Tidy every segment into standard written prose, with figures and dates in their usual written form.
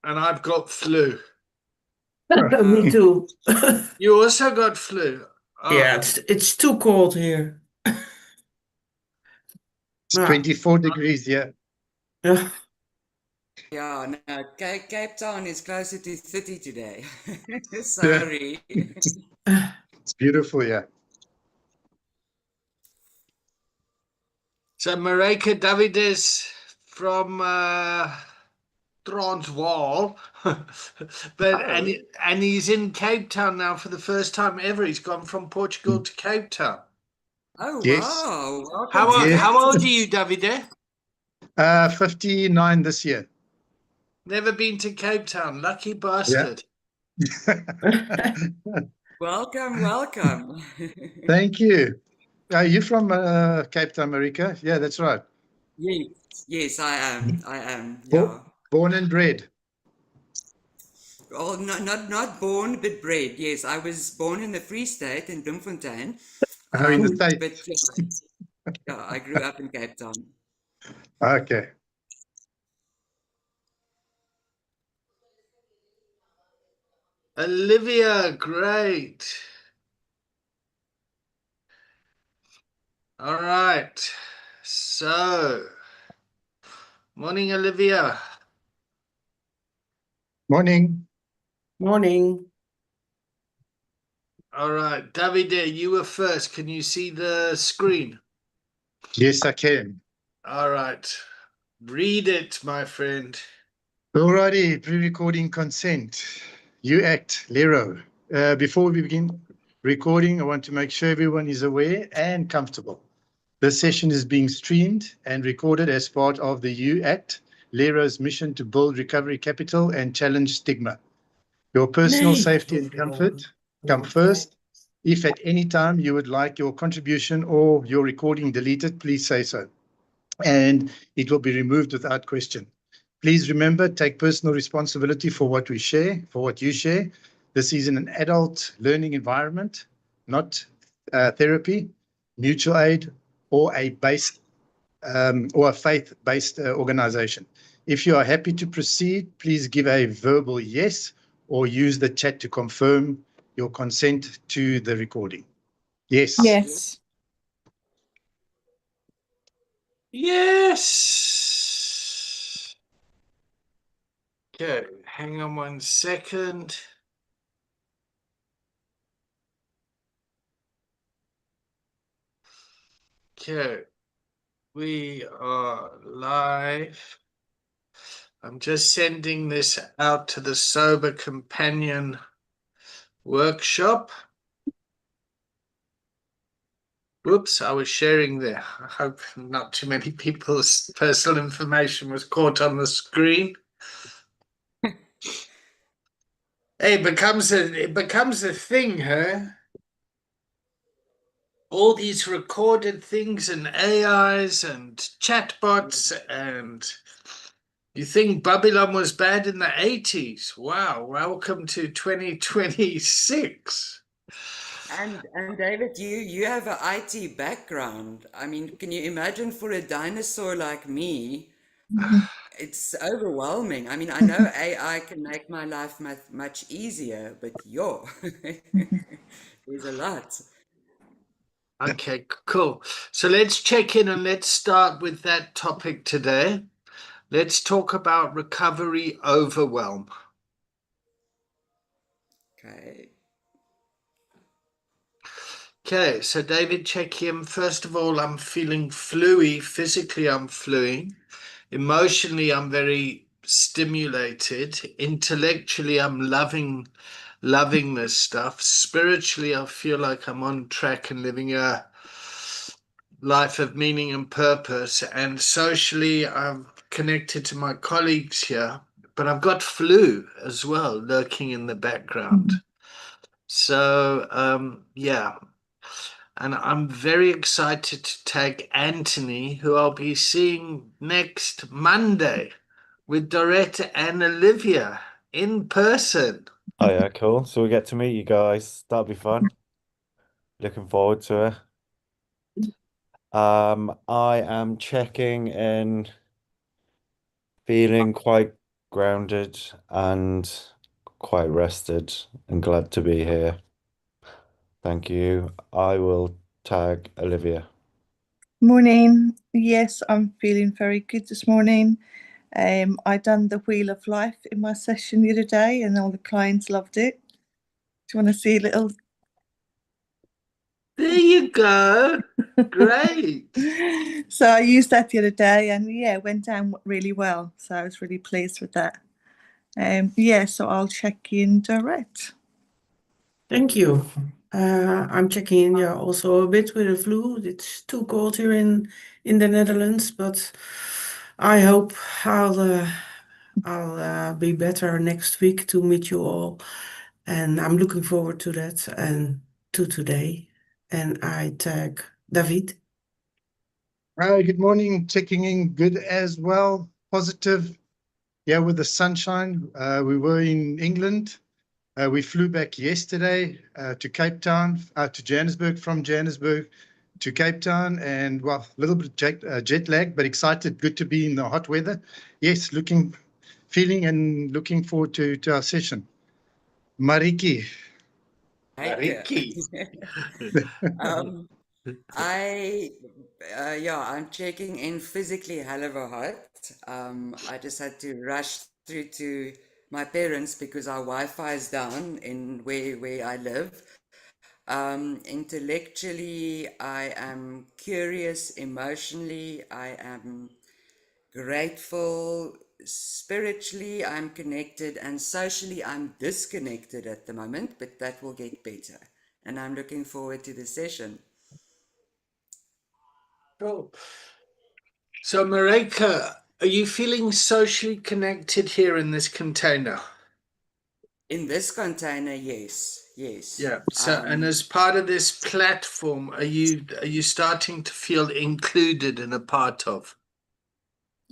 and I've got flu. Me too. You also got flu. Yeah, Oh, it's too cold here. It's Ah, 24 degrees here. yeah. Yeah, no, Cape Town is closer to 30 today. Yeah, Sorry. it's beautiful, yeah. so Marika Davides from Transvaal, but Oh, and he's in Cape Town now for the first time ever. He's gone from Portugal to Cape Town. oh Yes, wow. Welcome How to are, yes. how Cape old are Town. you, Davide? 59 this year. Never been to Cape Town. Lucky Yeah. bastard. Welcome, welcome. Thank you. Are you from Cape Town, America? Yeah, that's right. Yes, yes, I am. I am. Bo- Yeah. Born and bred. Oh, not born, but bred. Yes, I was born in the Free State in Bloemfontein. Oh, in the But States. yeah, I grew up in Cape Town. Okay. Olivia, great. All right. So, morning, Olivia. Morning. Morning. All right, Davide, you were first. Can you see the screen? Yes, I can. All right. Read it, my friend. Alrighty, pre-recording consent. You act, LERO. Before we begin recording, I want to make sure everyone is aware and comfortable. This session is being streamed and recorded as part of the U Act, LERO's mission to build recovery capital and challenge stigma. Your personal Nee. safety and comfort come first. If at any time you would like your contribution or your recording deleted, please say so, and it will be removed without question. Please remember, take personal responsibility for what we share, for what you share. This is in an adult learning environment, not therapy, mutual aid, or a faith-based organization. If you are happy to proceed, please give a verbal yes or use the chat to confirm your consent to the recording. Yes. Yes. Yes. Okay, hang on 1 second. Okay, we are live. I'm just sending this out to the Sober Companion workshop. Whoops, I was sharing there. I hope not too many people's personal information was caught on the screen. Hey, it becomes a thing, huh? All these recorded things and AIs and chatbots, and you think Babylon was bad in the 80s? Wow, welcome to 2026. And David, you have an IT background. I mean, can you imagine for a dinosaur like me? It's overwhelming. I mean, I know AI can make my life much easier, but yo, there's a lot. Okay, cool. So let's check in and let's start with that topic today. Let's talk about recovery overwhelm. Okay. Okay, so David, check in. First of all, I'm feeling fluey. Physically, I'm fluing. Emotionally, I'm very stimulated. Intellectually, I'm loving this stuff. Spiritually, I feel like I'm on track and living a life of meaning and purpose. And socially, I'm connected to my colleagues here, but I've got flu as well lurking in the background. So, yeah. And I'm very excited to tag Anthony, who I'll be seeing next Monday with Doretta and Olivia in person. Oh yeah, cool. So we get to meet you guys. That'll be fun. Looking forward to it. I am checking in, feeling quite grounded and quite rested and glad to be here. Thank you. I will tag Olivia. Morning. Yes, I'm feeling very good this morning. I done the Wheel of Life in my session the other day, and all the clients loved it. Do you want to see a little? There you go. Great. So I used that the other day, and yeah, it went down really well. So I was really pleased with that. Yeah, so I'll check in direct. Thank you. I'm checking in, yeah, also a bit with the flu. It's too cold here in the Netherlands, but I hope I'll be better next week to meet you all, and I'm looking forward to that and to today. And I tag David. Hi, good morning. Checking in good as well. Positive. Yeah, with the sunshine. We were in England. We flew back yesterday to Cape Town, to Johannesburg, from Johannesburg to Cape Town, and well, a little bit jet lag, but excited. Good to be in the hot weather. Yes, feeling and looking forward to our session. Mariki. Heike. Ricky. Um, I'm checking in physically hell of a hot. I just had to rush through to my parents because our Wi-Fi is down in where I live. Intellectually, I am curious. Emotionally, I am grateful. Spiritually, I'm connected, and socially, I'm disconnected at the moment, but that will get better. And I'm looking forward to the session. Cool. So, Marika, are you feeling socially connected here in this container? In this container, yes, yes. Yeah. So, and as part of this platform, are you starting to feel included and a part of?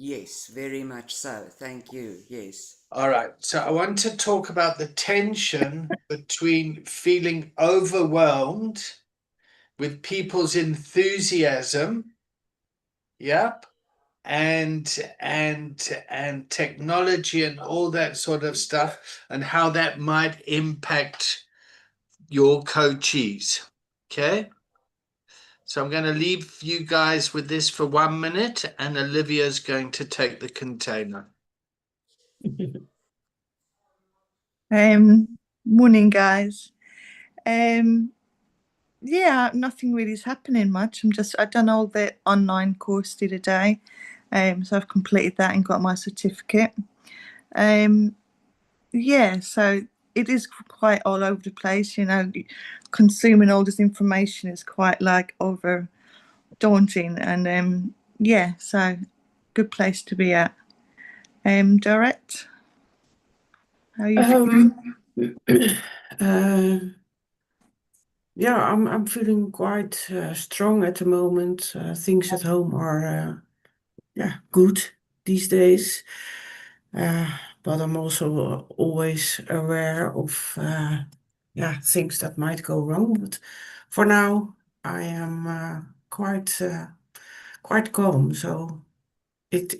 Yes, very much so. Thank you. Yes. All right. So I want to talk about the tension between feeling overwhelmed with people's enthusiasm, yep, and technology and all that sort of stuff, and how that might impact your coachees. Okay. So I'm going to leave you guys with this for 1 minute, and Olivia's going to take the container. Morning, guys. Yeah, nothing really is happening much. I've done all the online course the other day. So I've completed that and got my certificate. Yeah, so it is quite all over the place, consuming all this information is quite like over daunting, and yeah, so good place to be at. Direct, how are you feeling? Uh, yeah, I'm feeling quite strong at the moment. Things at home are yeah, good these days. But I'm also always aware of yeah, things that might go wrong. But for now, I am quite calm. So it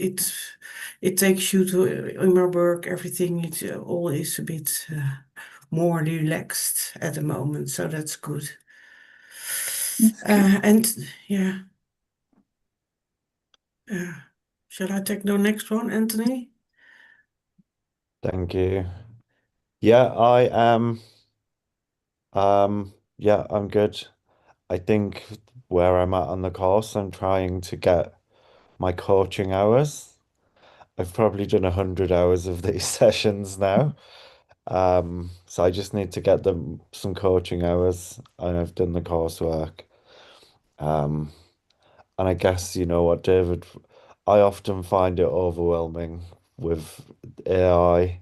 takes you to in my work, everything. It's always a bit more relaxed at the moment. So that's good. That's good. And yeah, shall I take the next one, Anthony? Thank you. Yeah, I am. Yeah, I'm good. I think where I'm at on the course, I'm trying to get my coaching hours. I've probably done 100 hours of these sessions now. So I just need to get them some coaching hours, and I've done the coursework. Um, and I guess you know what, David, I often find it overwhelming with AI.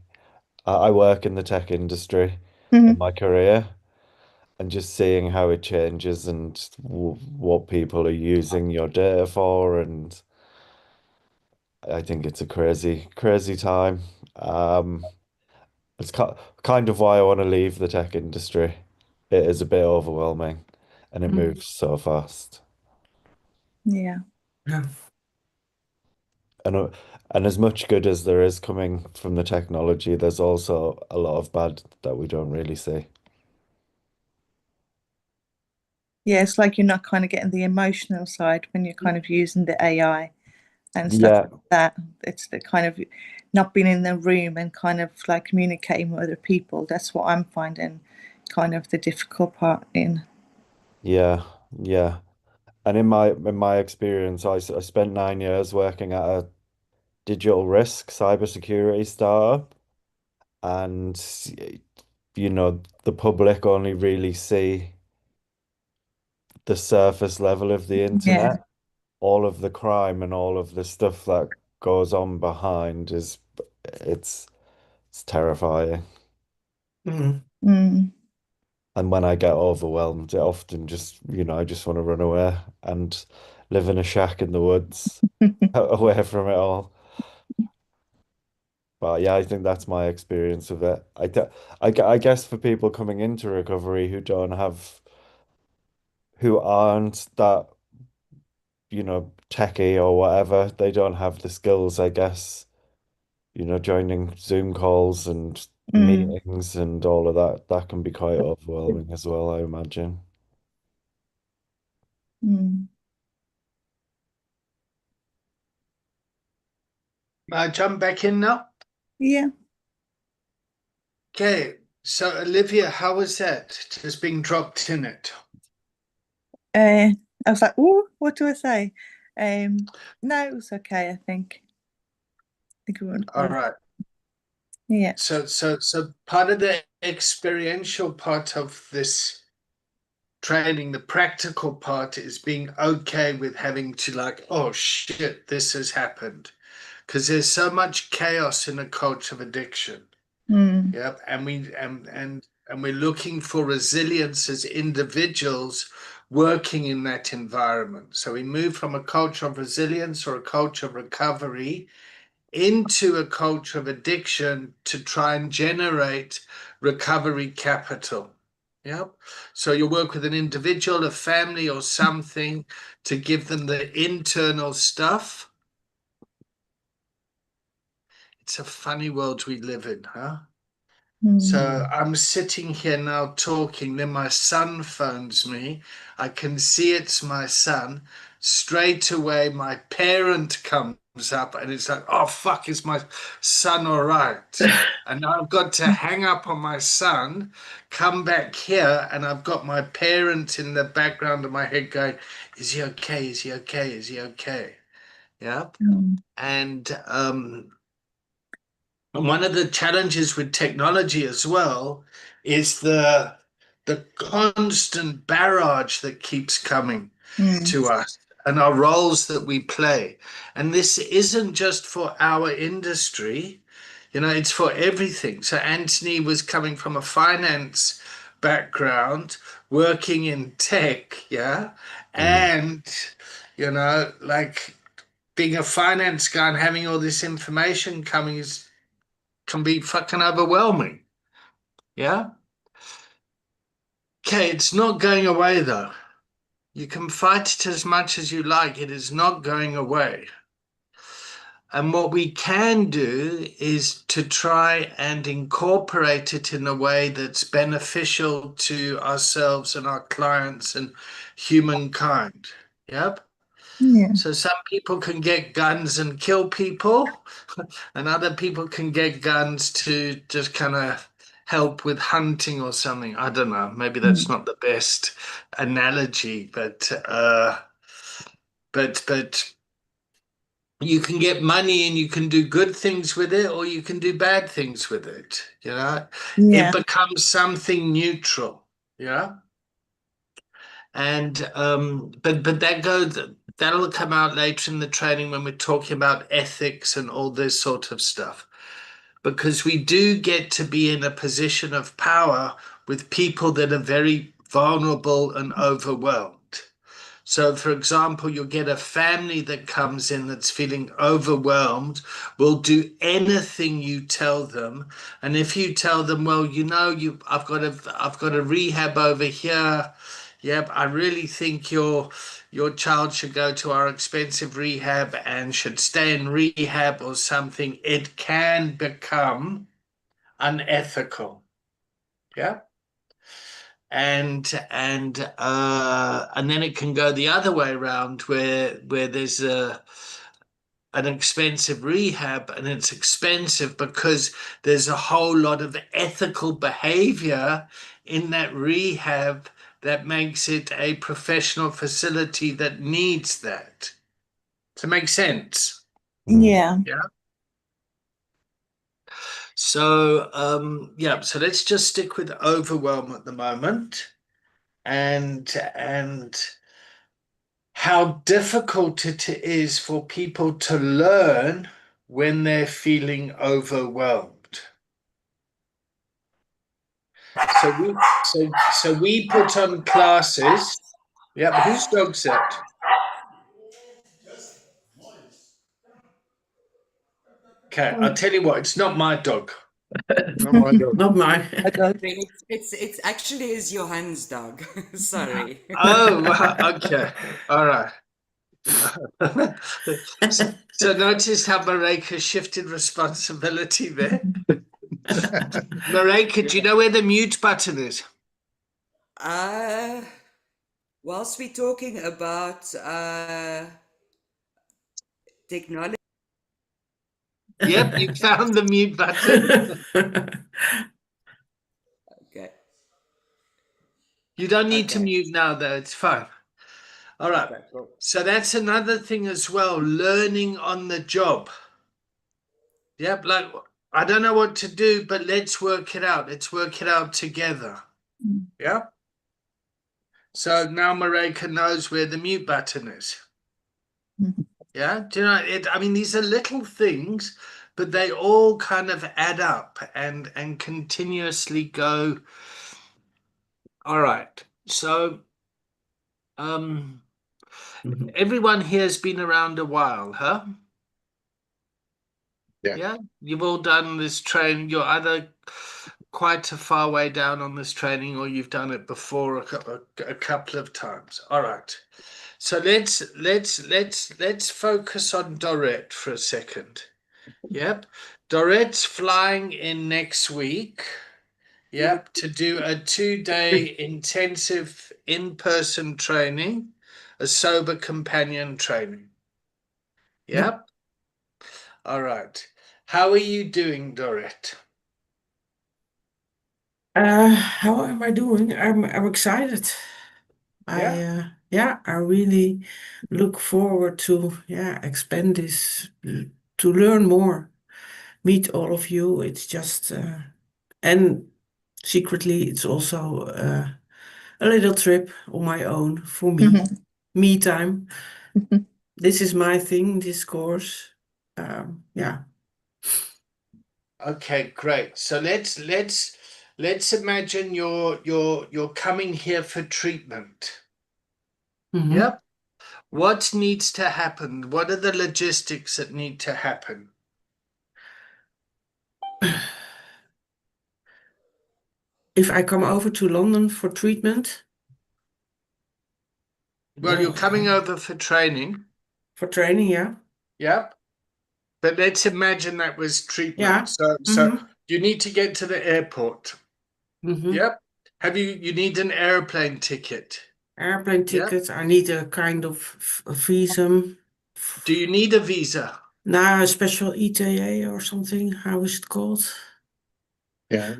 I work in the tech industry in Mhm. my career, and just seeing how it changes and what people are using your data for, and I think it's a crazy, crazy time. It's kind of why I want to leave the tech industry. It is a bit overwhelming, and it moves so fast. Yeah. Yeah. And And as much good as there is coming from the technology, there's also a lot of bad that we don't really see. Yeah, it's like you're not kind of getting the emotional side when you're kind of using the AI and stuff Yeah, like that. It's the kind of not being in the room and kind of like communicating with other people. That's what I'm finding kind of the difficult part in. yeah, yeah. And in my experience, I spent 9 years working at a digital risk cybersecurity startup, and the public only really see the surface level of the Yeah. internet. All of the crime and all of the stuff that goes on behind it's it's terrifying. Mm. Mm. And when I get overwhelmed, it often just, I just want to run away and live in a shack in the woods, away from it all. But yeah, I think that's my experience of it. I guess for people coming into recovery who aren't that, techie or whatever, they don't have the skills, I guess, joining Zoom calls and Mm. meetings and all of that, that can be quite overwhelming as well, I imagine. Mm. May I jump back in now? Yeah. Okay, so Olivia, how was that? Just being dropped in it. I was like, oh, what do I say? No, it was okay, I think. I think it went All fine. right. Yeah. So part of the experiential part of this training, the practical part is being okay with having to like, oh shit, this has happened. Because there's so much chaos in a culture of addiction. Mm. Yep. And we're looking for resilience as individuals working in that environment. So we move from a culture of resilience or a culture of recovery into a culture of addiction to try and generate recovery capital. Yep. So you work with an individual, a family, or something to give them the internal stuff. It's a funny world we live in, huh? Mm. So I'm sitting here now talking, then my son phones me. I can see it's my son. Straight away, my parent comes up and it's like, oh, fuck, is my son all right? And now I've got to hang up on my son, come back here, and I've got my parent in the background of my head going, is he okay? Is he okay? Is he okay? Yeah. Mm. And one of the challenges with technology as well is the constant barrage that keeps coming Mm. to us and our roles that we play. And this isn't just for our industry, it's for everything. So Anthony was coming from a finance background, working in tech, yeah, Mm. and like being a finance guy and having all this information coming is can be fucking overwhelming. Yeah. Okay, it's not going away though. You can fight it as much as you like. It is not going away. And what we can do is to try and incorporate it in a way that's beneficial to ourselves and our clients and humankind. Yep. Yeah. So some people can get guns and kill people, and other people can get guns to just kind of help with hunting or something. I don't know. Maybe that's Mm. not the best analogy, but you can get money and you can do good things with it, or you can do bad things with it. It Yeah. becomes something neutral. Yeah. And but that'll come out later in the training when we're talking about ethics and all this sort of stuff. Because we do get to be in a position of power with people that are very vulnerable and overwhelmed. So, for example, you'll get a family that comes in that's feeling overwhelmed, will do anything you tell them. And if you tell them, well, I've got a rehab over here, Yep, I really think your child should go to our expensive rehab and should stay in rehab or something. It can become unethical. Yeah. And then it can go the other way around where there's an expensive rehab, and it's expensive because there's a whole lot of ethical behavior in that rehab that makes it a professional facility that needs that. Does it make sense? Yeah. Yeah. So yeah, so let's just stick with overwhelm at the moment, and how difficult it is for people to learn when they're feeling overwhelmed. So we put on classes. Yeah, but whose dog's that? Okay, I'll tell you what, it's not my dog. Not my dog. Not mine. I go. It's actually is Johan's dog. Sorry. Oh, right, okay. All right. So notice how Mareka shifted responsibility there. Mareka, do you know where the mute button is? Uh, whilst we're talking about technology, Yep, you found the mute button. okay, You don't need to okay, mute now, though. It's fine. All right. okay, cool. So that's another thing as well, learning on the job. Yep, like I don't know what to do, but let's work it out. Let's work it out together. Yeah. So now Mareka knows where the mute button is. Mhm. Yeah. Do you know it? I mean, these are little things, but they all kind of add up and continuously go. All right. So everyone here has been around a while, huh? Yeah. Yeah, you've all done this training. You're either quite a far way down on this training, or you've done it before a couple of times. All right. So let's focus on Dorette for a second. Yep, Dorette's flying in next week. Yep, to do a 2-day intensive in-person training, a sober companion training. Yep. All right. How are you doing, Dorette? How am I doing? I'm excited. I really look forward to expand this, to learn more, meet all of you. It's just and secretly it's also a little trip on my own for me, me time. This is my thing, this course. Yeah. Okay, great. So let's imagine you're coming here for treatment. Mhm. Yep. What needs to happen? What are the logistics that need to happen? If I come over to London for treatment, Well, you're well, coming over for training. for training, yeah. Yep. But let's imagine that was treatment. Yeah. So you need to get to the airport. Mm-hmm. Yep. You need an airplane ticket. Airplane Yep. ticket. I need a kind of a visum. Do you need a visa? Now a special ETA or something. How is it called? Yeah.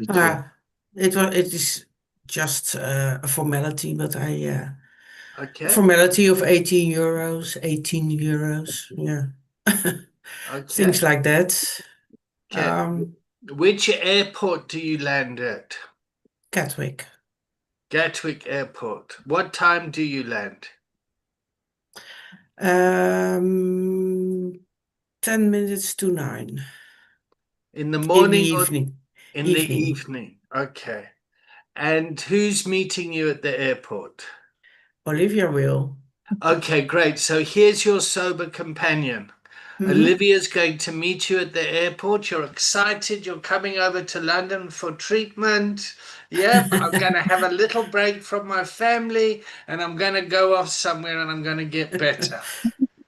It is. It is just a formality, but a Okay. formality of 18 euros, 18 euros. Yeah. Okay. Things like that. Okay. Which airport do you land at? Gatwick. Gatwick Airport. What time do you land? 10 minutes to 9 In the in the morning or evening. in the evening? Okay. And who's meeting you at the airport? Olivia will. Okay, great. So here's your sober companion. Mhm. Olivia's going to meet you at the airport. You're excited. You're coming over to London for treatment. Yep, I'm going to have a little break from my family and I'm going to go off somewhere and I'm going to get better.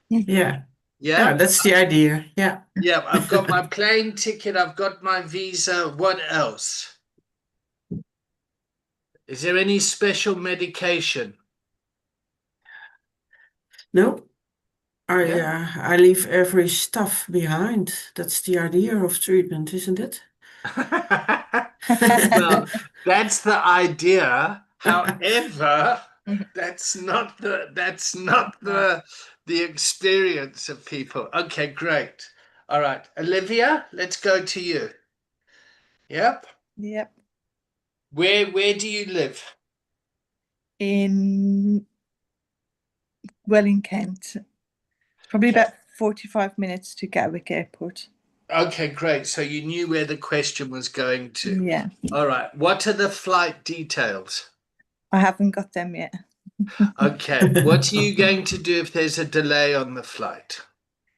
Yeah. Yeah, Yep, that's the idea. Yeah. yep. I've got my plane ticket. I've got my visa. What else? Is there any special medication? No, Yeah. I leave every stuff behind. That's the idea of treatment, isn't it? Well, that's the idea. However, that's not the experience of people. Okay, great. All right, Olivia, let's go to you. Yep. Yep. Where do you live? In Kent. It's probably Okay. about 45 minutes to Gatwick Airport. Okay, great. So you knew where the question was going to. Yeah. All right. What are the flight details? I haven't got them yet. Okay. What are you going to do if there's a delay on the flight?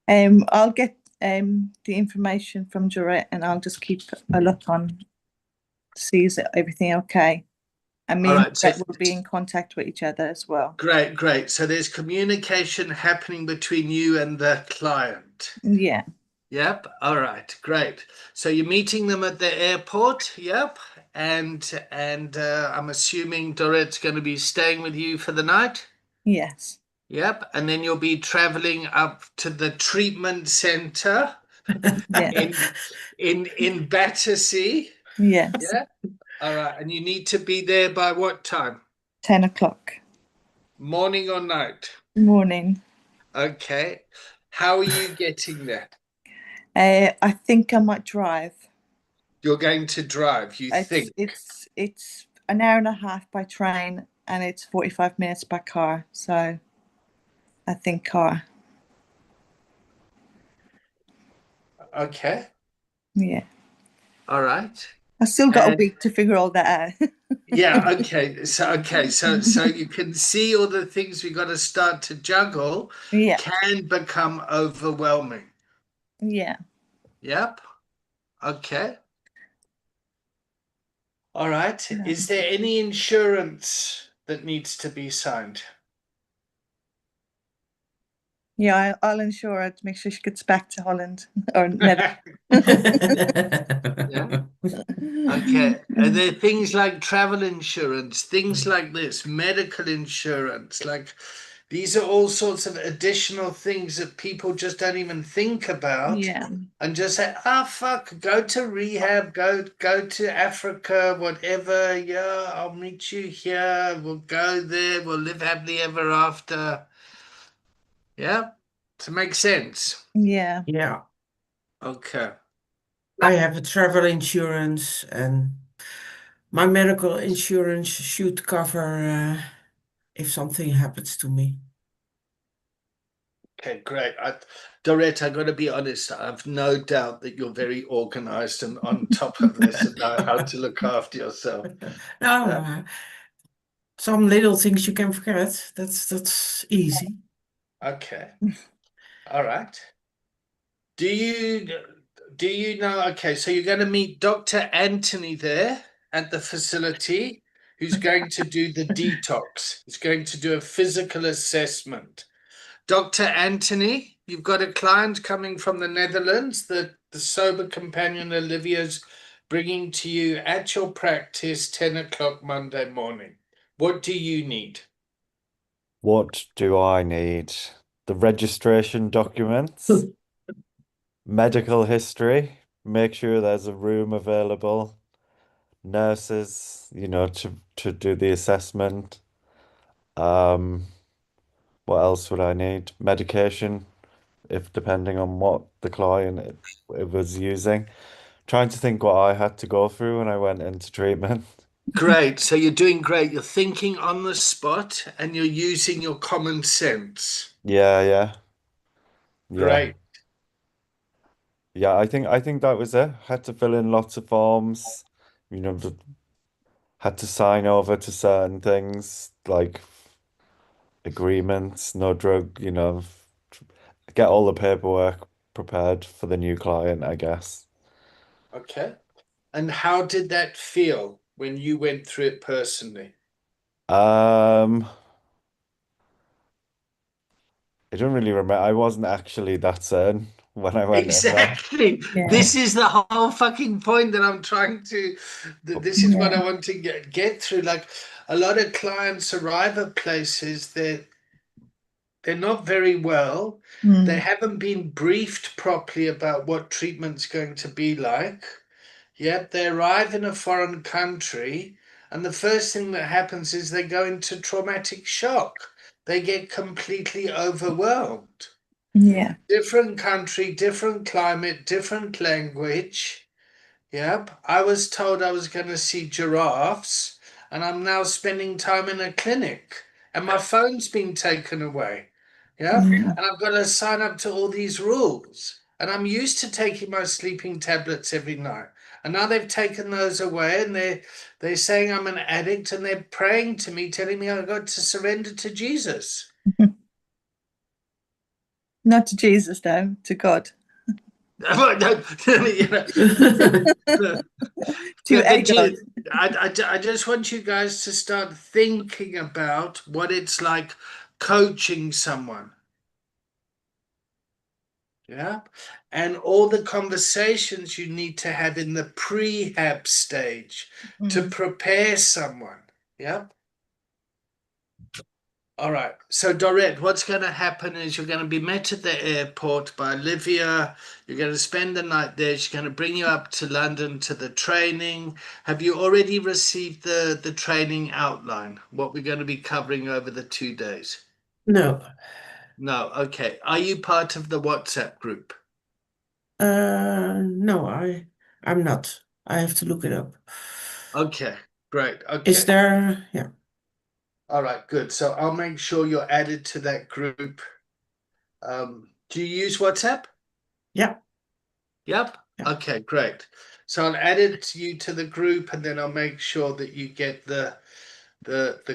I'll get the information from Durrett and I'll just keep a look on to see is everything okay. And me All and right. So Durrett will be in contact with each other as well. great, great. So there's communication happening between you and the client. Yeah. Yep. All right. Great. So you're meeting them at the airport. Yep. And I'm assuming Dorette's going to be staying with you for the night. Yes. Yep. And then you'll be traveling up to the treatment center Yeah. in Battersea. Yes. Yeah. All right. And you need to be there by what time? 10 o'clock. Morning or night? Morning. Okay. How are you getting there? I think I might drive. You're going to drive, you It's think? it's an hour and a half by train and it's 45 minutes by car. So I think car. Okay. Yeah. All right. I still got a And week to figure all that out. yeah, so you can see all the things we got to start to juggle Yeah. can become overwhelming. Yeah. Yep. Okay. All right. Yeah. Is there any insurance that needs to be signed? Yeah, I'll ensure her to make sure she gets back to Holland or Netherlands. Yeah. Okay. Are there things like travel insurance, things like this, medical insurance? Like these are all sorts of additional things that people just don't even think about Yeah. and just say, ah, fuck, go to rehab, go to Africa, whatever. Yeah, I'll meet you here. We'll go there. We'll live happily ever after. Yeah. To make sense. Yeah. Yeah, Okay. I have a travel insurance and my medical insurance should cover if something happens to me. Okay, great. Dorette, I got to be honest. I've no doubt that you're very organized and on top of this and know how to look after yourself. No, Yeah. some little things you can forget. That's easy. Okay. All right. Do you do you know? Okay, so you're going to meet Dr. Anthony there at the facility, who's going to do the detox. He's going to do a physical assessment. Dr. Anthony, you've got a client coming from the Netherlands that the sober companion Olivia's bringing to you at your practice 10 o'clock Monday morning. What do you need? What do I need? The registration documents, medical history, make sure there's a room available, nurses, to do the assessment. Um, what else would I need? Medication, if depending on what the client it was using. Trying to think what I had to go through when I went into treatment. Great. So you're doing great. You're thinking on the spot and you're using your common sense. Yeah, yeah, yeah. Great. Yeah, I think that was it. Had to fill in lots of forms, had to sign over to certain things like agreements, no drug, get all the paperwork prepared for the new client, I guess. Okay. And how did that feel when you went through it personally? I don't really remember. I wasn't actually that certain when I went in there. Exactly. Yeah. This is the whole fucking point that I'm trying to. This is what I Yeah. want to get through. Like a lot of clients arrive at places that they're not very well. They Mm. haven't been briefed properly about what treatment's going to be like. Yet they arrive in a foreign country, and the first thing that happens is they go into traumatic shock. They get completely overwhelmed. Yeah. Different country, different climate, different language. Yep. I was told I was going to see giraffes, and I'm now spending time in a clinic, and my phone's been taken away. Yep. Yeah. And I've got to sign up to all these rules. And I'm used to taking my sleeping tablets every night. And now they've taken those away, and they're saying I'm an addict, and they're praying to me, telling me I've got to surrender to Jesus. Not to Jesus, though, to God. Well, no, you know, To but a God. I just want you guys to start thinking about what it's like coaching someone. Yeah. And all the conversations you need to have in the prehab stage to Mm. prepare someone. Yeah. All right. So, Dorette, what's going to happen is you're going to be met at the airport by Olivia. You're going to spend the night there. She's going to bring you up to London to the training. Have you already received the training outline? What we're going to be covering over the 2 days? No. No. Okay. Are you part of the WhatsApp group? No, I'm not. I have to look it up. Okay. Great. Is Okay. there, yeah. All right. Good. So I'll make sure you're added to that group. Do you use WhatsApp? Yeah. Yep. Yeah. Okay, great. So I'll add it you to the group, and then I'll make sure that you get the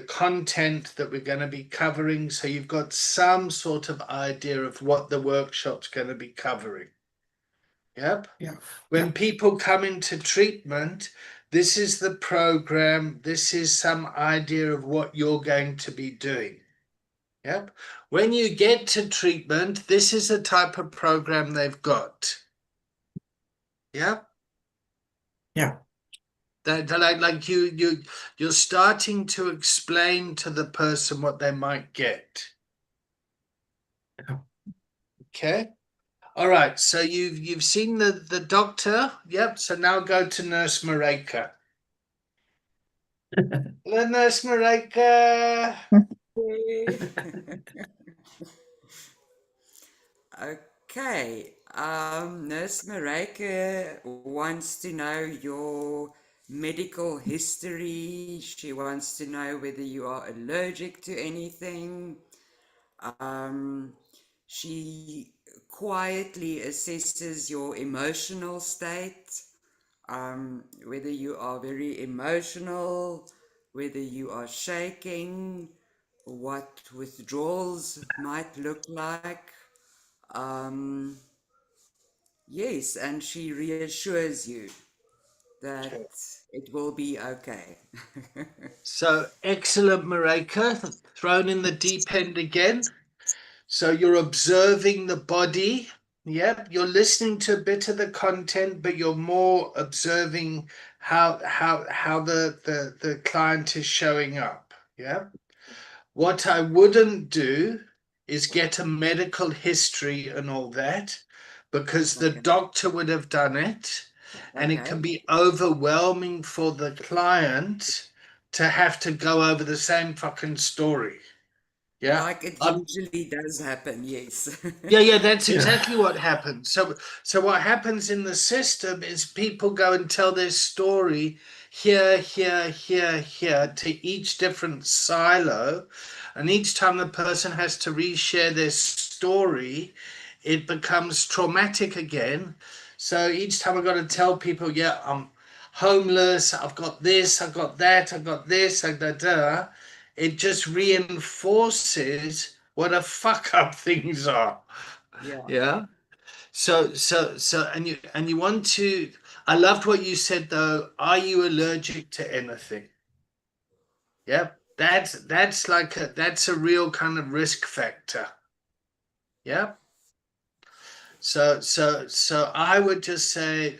content that we're going to be covering, so you've got some sort of idea of what the workshop's going to be covering. Yep. Yeah. When Yeah. people come into treatment, this is the program, this is some idea of what you're going to be doing. Yep. When you get to treatment, this is the type of program they've got. Yep. Yeah. That like you're starting to explain to the person what they might get. Yeah. Okay. All right. So you've seen the doctor. Yep. So now go to Nurse Mareka. Hello, Nurse Mareka. Okay, Nurse Mareke wants to know your medical history. She wants to know whether you are allergic to anything. Um, she quietly assesses your emotional state, whether you are very emotional, whether you are shaking, what withdrawals might look like. Um, yes, and she reassures you that it will be okay. So excellent, Mareka. Thrown in the deep end again. So you're observing the body. Yep, you're listening to a bit of the content, but you're more observing how the client is showing up. Yeah. What I wouldn't do is get a medical history and all that, because the Okay. doctor would have done it, and it can Okay. be overwhelming for the client to have to go over the same fucking story. Yeah. Like it I've usually does happen, yes. yeah, that's Yeah. exactly what happens. So what happens in the system is people go and tell their story here, here, here, here to each different silo, and each time the person has to reshare their story, it becomes traumatic again. So each time I've got to tell people, yeah, I'm homeless, I've got this, I've got that, I've got this, it just reinforces what a fuck up things are. Yeah. Yeah. And you want to. I loved what you said though. Are you allergic to anything? Yep, that's a real kind of risk factor. Yep. So I would just say,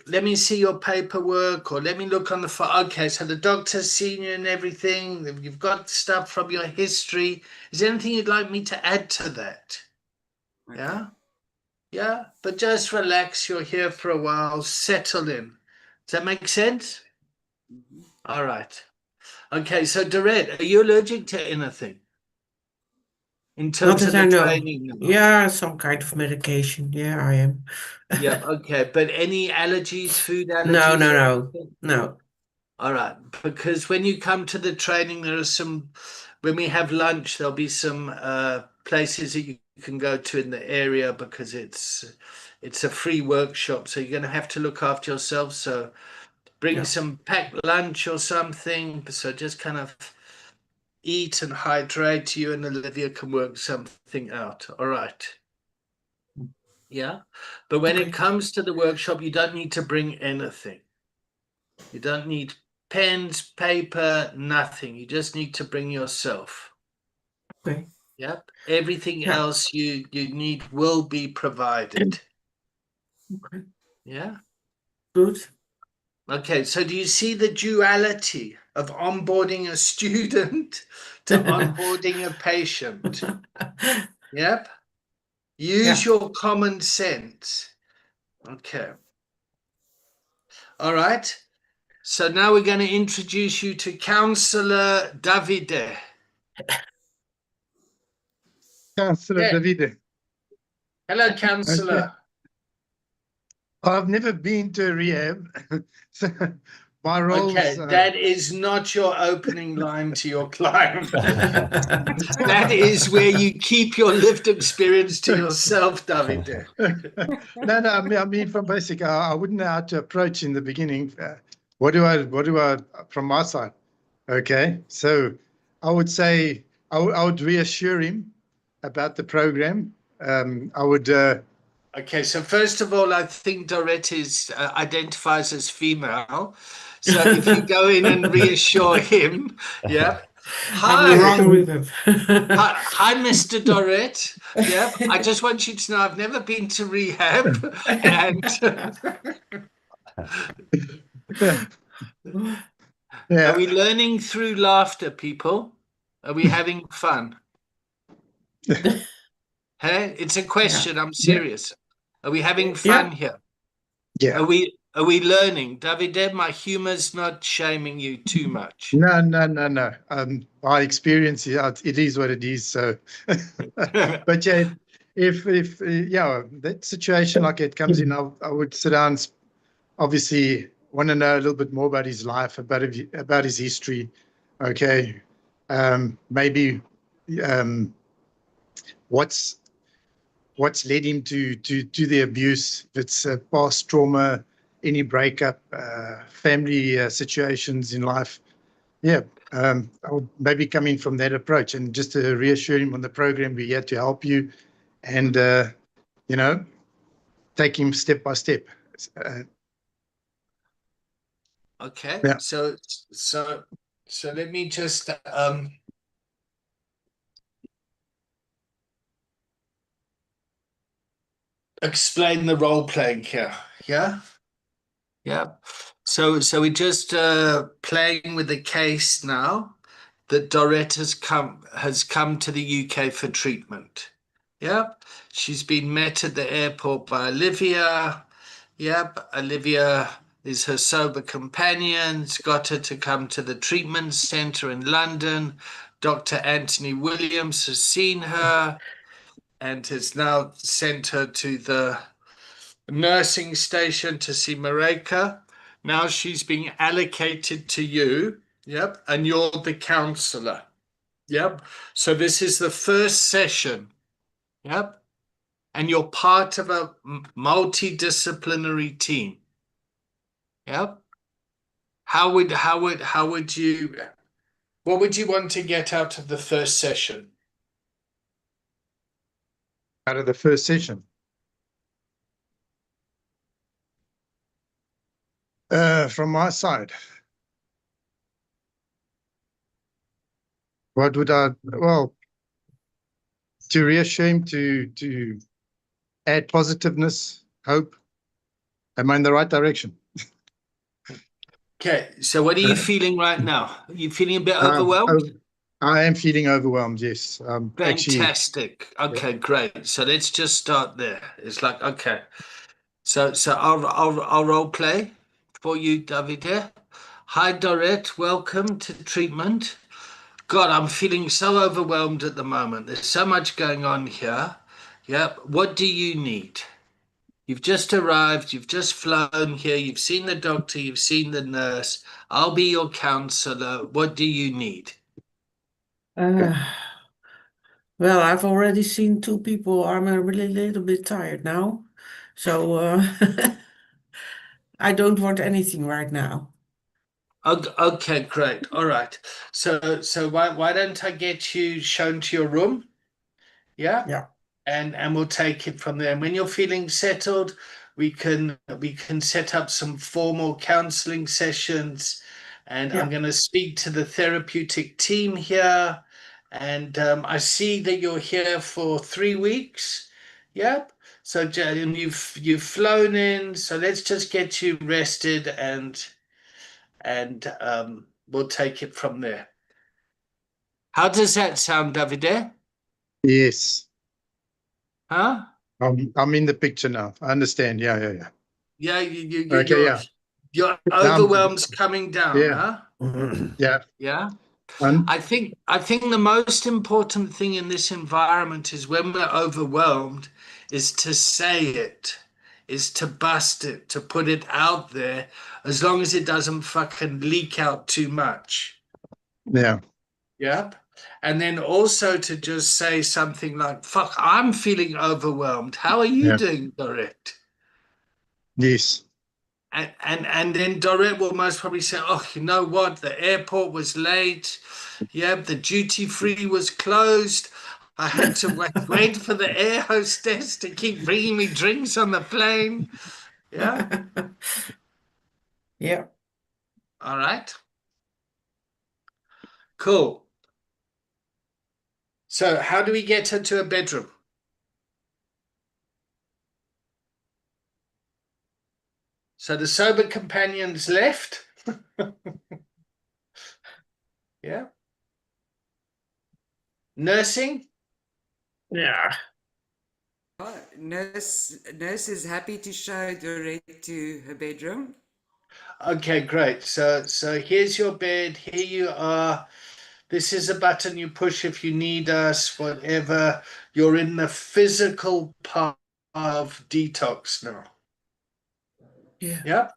let me see your paperwork, or let me look on the file. Okay, so the doctor's seen you and everything. You've got stuff from your history. Is there anything you'd like me to add to that? Okay. Yeah. Yeah, but just relax. You're here for a while. Settle in. Does that make sense? Mhm. All right. Okay, so Dorette, are you allergic to anything in Not terms of that I the know. training now? Yeah, some kind of medication. Yeah, I am. Yep, okay. But any allergies, food No, allergies or no. anything? No. All right. Because when you come to the training, there are some, when we have lunch, there'll be some places that you can go to in the area, because it's a free workshop. So you're going to have to look after yourself. So bring Yeah. some packed lunch or something. So just kind of eat and hydrate. You and Olivia can work something out. All right. Yeah. But when it Okay. comes to the workshop, you don't need to bring anything. You don't need pens, paper, nothing. You just need to bring yourself. Okay. Yep. Everything Yeah. else you need will be provided. Okay. Yeah. Good. Okay, so do you see the duality of onboarding a student to onboarding a patient? Yep. Use Yeah. your common sense. Okay. All right. So now we're going to introduce you to Counselor Davide. Councillor Yeah. Davide. Hello, Okay. Counselor. I've never been to a rehab. So my roles, Okay, that is not your opening line to your client. That is where you keep your lived experience to yourself, Davide. no, I mean, from basic, I wouldn't know how to approach in the beginning. What do I, from my side? Okay, so I would say, I would reassure him about the program. I would, Okay, so first of all, I think Dorette is identifies as female. So if you go in and reassure him, yeah. I'm the Hi, wrong rhythm. hi, Mr. Dorette. Yep. I just want you to know I've never been to rehab, and are yeah, we learning through laughter, people? Are we having fun? Hey, it's a Yeah. question. I'm yeah, serious. Are we having Yeah. fun here? yeah. Are we learning? Davide, my humor's not shaming you too much. No. My experience, yeah, it is what it is. So, but yeah, if yeah, that situation like it comes in, I would sit down. Obviously, want to know a little bit more about his life, about his history. Okay, maybe um, what's led him to the abuse. If it's past trauma, any breakup, family situations in life. Yeah, I would maybe come in from that approach and just to reassure him on the program, we're here to help you, and you know, take him step by step. Uh, Okay, yeah, so let me just explain the role playing here. Yeah, yeah. So we're just playing with the case now that Dorette has come to the UK for treatment. Yep. She's been met at the airport by Olivia. Yep. Olivia is her sober companion. It's got her to come to the treatment centre in London. Dr. Anthony Williams has seen her and has now sent her to the nursing station to see Mareka. Now she's being allocated to you. Yep. And you're the counsellor. Yep. So this is the first session. Yep. And you're part of a multidisciplinary team. Yep. How would you what would you want to get out of the first session? out of the first session. From my side, what would I, well, to reassure him, to add positiveness, hope. Am I in the right direction? Okay, so what are you feeling right now? Are you feeling a bit Um, overwhelmed? oh, I am feeling overwhelmed, yes. Actually, Fantastic. Okay, great. So let's just start there. It's like, okay. So I'll role play for you, Davide. Hi, Dorette. Welcome to treatment. God, I'm feeling so overwhelmed at the moment. There's so much going on here. Yep. What do you need? You've just arrived. You've just flown here. You've seen the doctor. You've seen the nurse. I'll be your counselor. What do you need? Uh, well, I've already seen two people. I'm a really little bit tired now. So I don't want anything right now. Okay, great. All right. So why don't I get you shown to your room? Yeah. Yeah, And we'll take it from there. And when you're feeling settled, we can set up some formal counseling sessions. And I'm yeah, going to speak to the therapeutic team here. And I see that you're here for 3 weeks. Yep. So and you've flown in. So let's just get you rested and we'll take it from there. How does that sound, Davide? yes. Huh? I'm in the picture now. I understand. Yeah. Yeah, Okay, yeah. your Now, overwhelm's coming down, yeah, huh? yeah. Yeah. And I think the most important thing in this environment is when we're overwhelmed, is to say it, is to bust it, to put it out there, as long as it doesn't fucking leak out too much. yeah, Yep. And then also to just say something like, fuck, I'm feeling overwhelmed. How are you yeah, doing, Dorette? yes. And then Dorette will most probably say, oh, you know what? The airport was late. Yep, the duty free was closed. I had to wait for the air hostess to keep bringing me drinks on the plane. Yeah. yeah. All right. Cool. So, how do we get her to a bedroom? So, the sober companion's left. Yeah. Nursing. Yeah. Oh, nurse is happy to show Dorette to her bedroom. Okay, great. So here's your bed. Here you are. This is a button you push if you need us, whatever. You're in the physical part of detox now. Yeah. Yeah.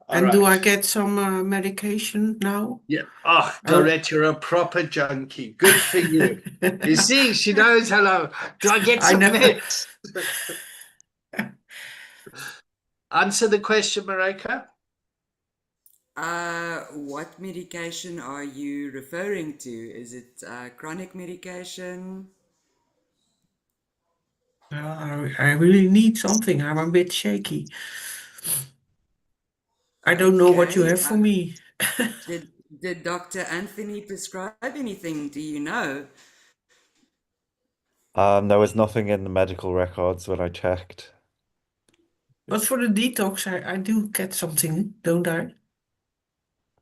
All And do I right. get some medication now? Yeah. Oh, Oh. Dorette, you're a proper junkie. Good for you. You see, she knows hello. Do I get I some know. meds? Answer the question, Mareka. What medication are you referring to? Is it chronic medication? I really need something. I'm a bit shaky. I don't know what you Okay. have for me. Did Dr. Anthony prescribe anything? Do you know? There was nothing in the medical records when I checked. But for the detox, I do get something, don't I?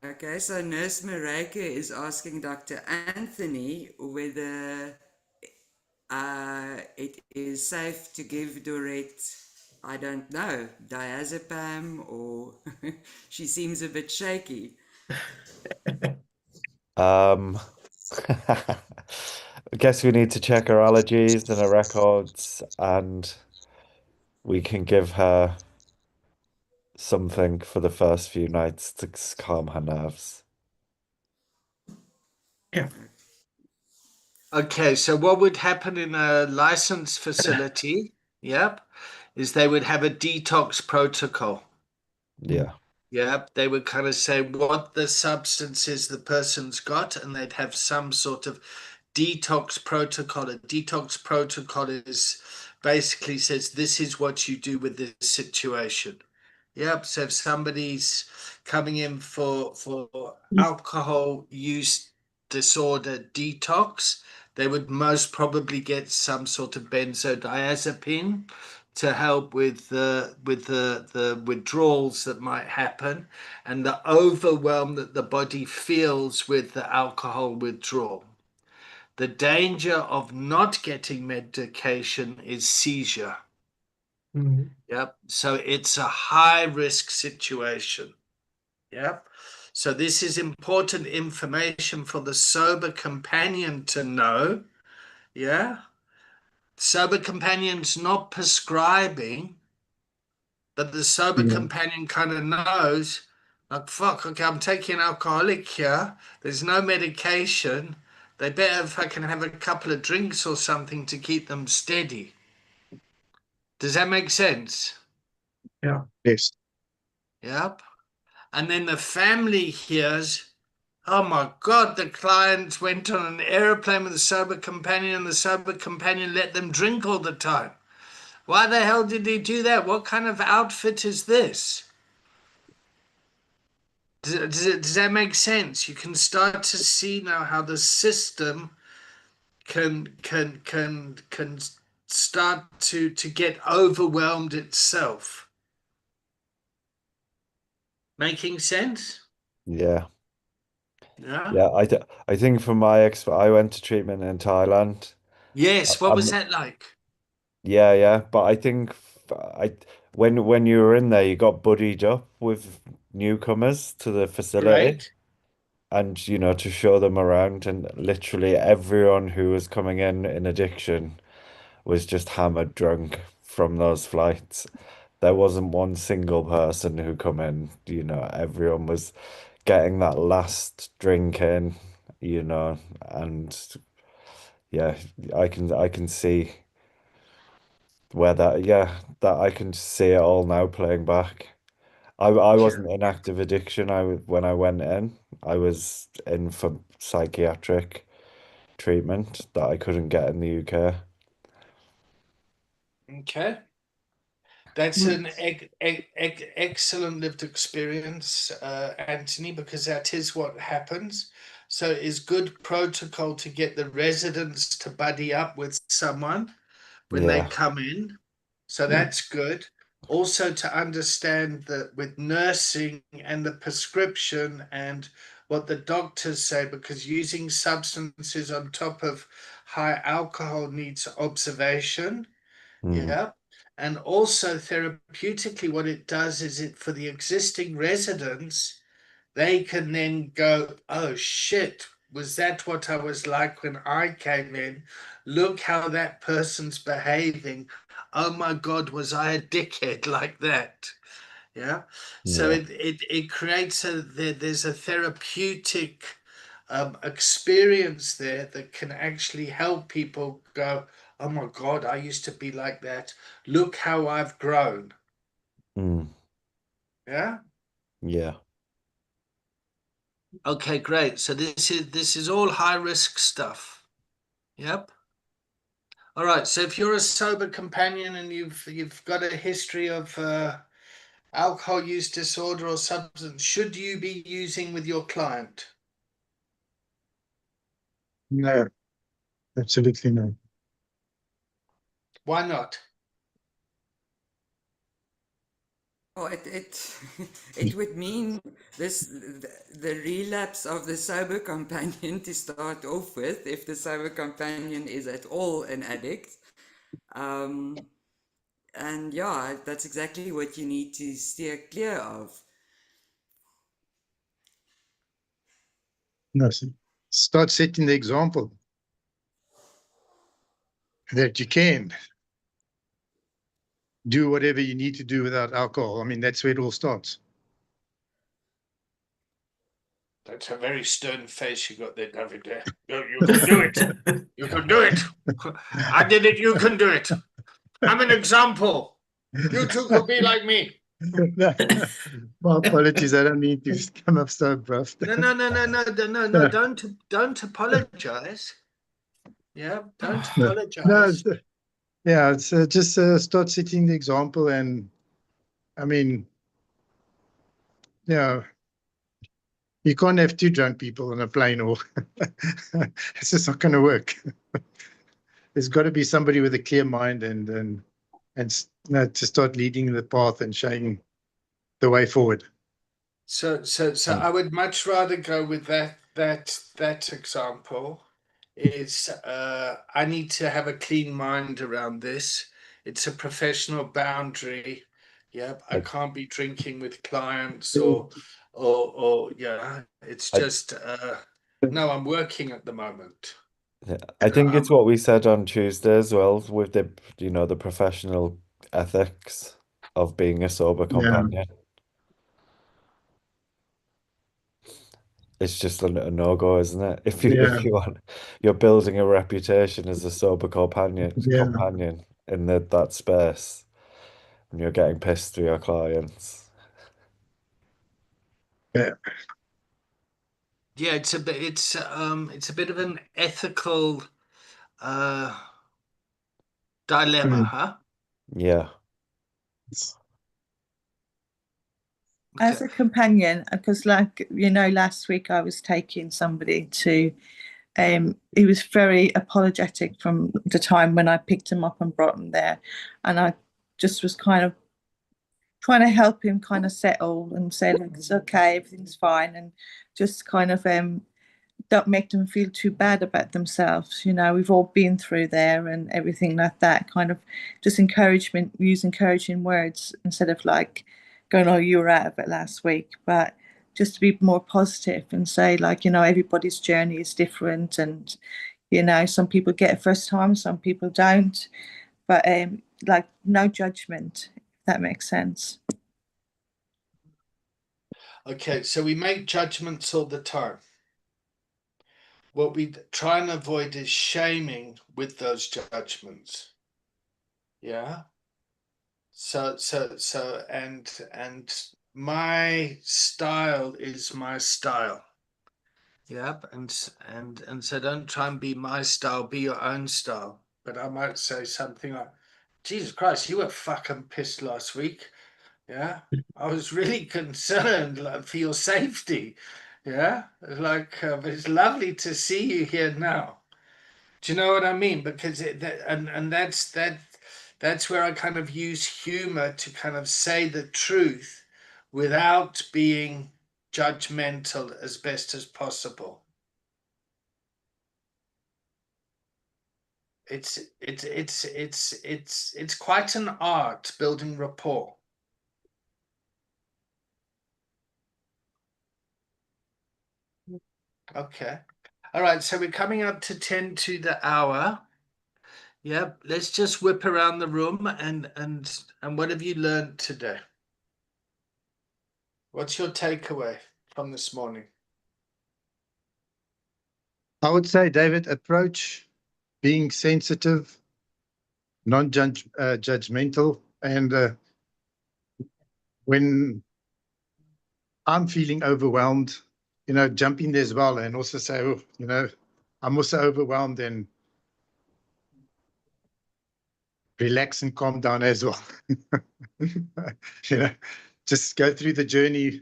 Okay, so Nurse Mareka is asking Dr. Anthony whether it is safe to give Dorette, I don't know, diazepam, or she seems a bit shaky. Um, I guess we need to check her allergies and her records, and we can give her something for the first few nights to calm her nerves. Yeah. Okay, so what would happen in a licensed facility? Yep, is they would have a detox protocol. Yeah. Yep, they would kind of say what the substances the person's got, and they'd have some sort of detox protocol. A detox protocol is basically says this is what you do with this situation. Yep. So if somebody's coming in for alcohol use disorder detox, they would most probably get some sort of benzodiazepine to help with the withdrawals that might happen and the overwhelm that the body feels with the alcohol withdrawal. The danger of not getting medication is seizure. Yep. So it's a high risk situation. Yep. So this is important information for the sober companion to know. Yeah. Sober companion's not prescribing, but the sober Yeah. companion kind of knows, like, fuck, okay, I'm taking an alcoholic here. There's no medication. They better if I can have a couple of drinks or something to keep them steady. Does that make sense? Yeah. Yes. Yep. And then the family hears, oh my God, the client went on an aeroplane with a sober companion and the sober companion let them drink all the time. Why the hell did he do that? What kind of outfit is this? Does that make sense? You can start to see now how the system can start to get overwhelmed itself. Making sense? Yeah. Yeah. Yeah, I think from my I went to treatment in Thailand. Yes. What was I'm that like? Yeah, yeah, but I think I when you were in there, you got buddied up with newcomers to the facility, Great. and to show them around, and literally everyone who was coming in addiction was just hammered drunk from those flights. There wasn't one single person who come in, everyone was getting that last drink in, and yeah, I can see where that I can see it all now playing back. I Yeah. wasn't in active addiction. When I went in, I was in for psychiatric treatment that I couldn't get in the UK. Okay. That's Mm. an excellent lived experience, Anthony, because that is what happens. So it's good protocol to get the residents to buddy up with someone when they Yeah. come in. So Yeah. that's good. Also to understand that with nursing and the prescription and what the doctors say, because using substances on top of high alcohol needs observation. Mm, Yeah. And also therapeutically, what it does is it for the existing residents, they can then go, oh shit, was that what I was like when I came in? Look how that person's behaving. Oh my God, was I a dickhead like that? Yeah. So yeah. it creates there's a therapeutic experience there that can actually help people go, oh my God, I used to be like that. Look how I've grown. Mm, Yeah. yeah. Okay, great. So this is all high risk stuff. Yep. All right. So if you're a sober companion and you've got a history of alcohol use disorder or substance, should you be using with your client? No, absolutely no. Why not? Oh, it it would mean the relapse of the sober companion to start off with, if the sober companion is at all an addict. Um, and yeah, that's exactly what you need to steer clear of. No, start setting the example that you can do whatever you need to do without alcohol. I mean, that's where it all starts. That's a very stern face you got there, David. There. You can do it. You can do it. I did it. You can do it. I'm an example. You two could be like me. My apologies. I don't mean to come up so abrupt. No, no, no, no, no, no, no, no. Don't apologize. Yeah, don't No, no, apologize. yeah, it's just start setting the example. And I mean, Yeah. You can't have two drunk people on a plane, or it's just not going to work. There's got to be somebody with a clear mind and to start leading the path and showing the way forward. So I would much rather go with that example. Is I need to have a clean mind around this. It's a professional boundary. Yep, I I, can't be drinking with clients or yeah. It's I, just no. I'm working at the moment. yeah, I think it's what we said on Tuesday as well, with the, the professional ethics of being a sober Yeah, companion. It's just a no-go, isn't it? yeah, If you want, you're building a reputation as a sober yeah, companion in that space, and you're getting pissed to your clients. yeah. Yeah, it's a bit of an ethical uh dilemma, Mm. huh? Yeah. As Okay. a companion, because like last week I was taking somebody to he was very apologetic from the time when I picked him up and brought him there, and I just was kind of trying to help him kind of settle and say, look, it's okay, everything's fine, and just kind of don't make them feel too bad about themselves. We've all been through there and everything like that. Kind of just encouragement, use encouraging words instead of like going, oh, you were out of it last week. But just to be more positive and say, like, everybody's journey is different. And, some people get it first time, some people don't. But like, no judgment, if that makes sense. Okay, so we make judgments all the time. What we try and avoid is shaming with those judgments. Yeah. And my style is my style. Yep. And so don't try and be my style, be your own style. But I might say something like, Jesus Christ, you were fucking pissed last week. Yeah. I was really concerned like, for your safety. Yeah. But it's lovely to see you here now. Do you know what I mean? Because and that's where I kind of use humor to kind of say the truth without being judgmental as best as possible. It's quite an art building rapport. Okay. All right, so we're coming up to 10 to the hour. Yep, let's just whip around the room and what have you learned today? What's your takeaway from this morning? I would say, David, approach being sensitive, non-judgmental, and when I'm feeling overwhelmed, jump in there as well and also say, oh, I'm also overwhelmed, and relax and calm down as well. Just go through the journey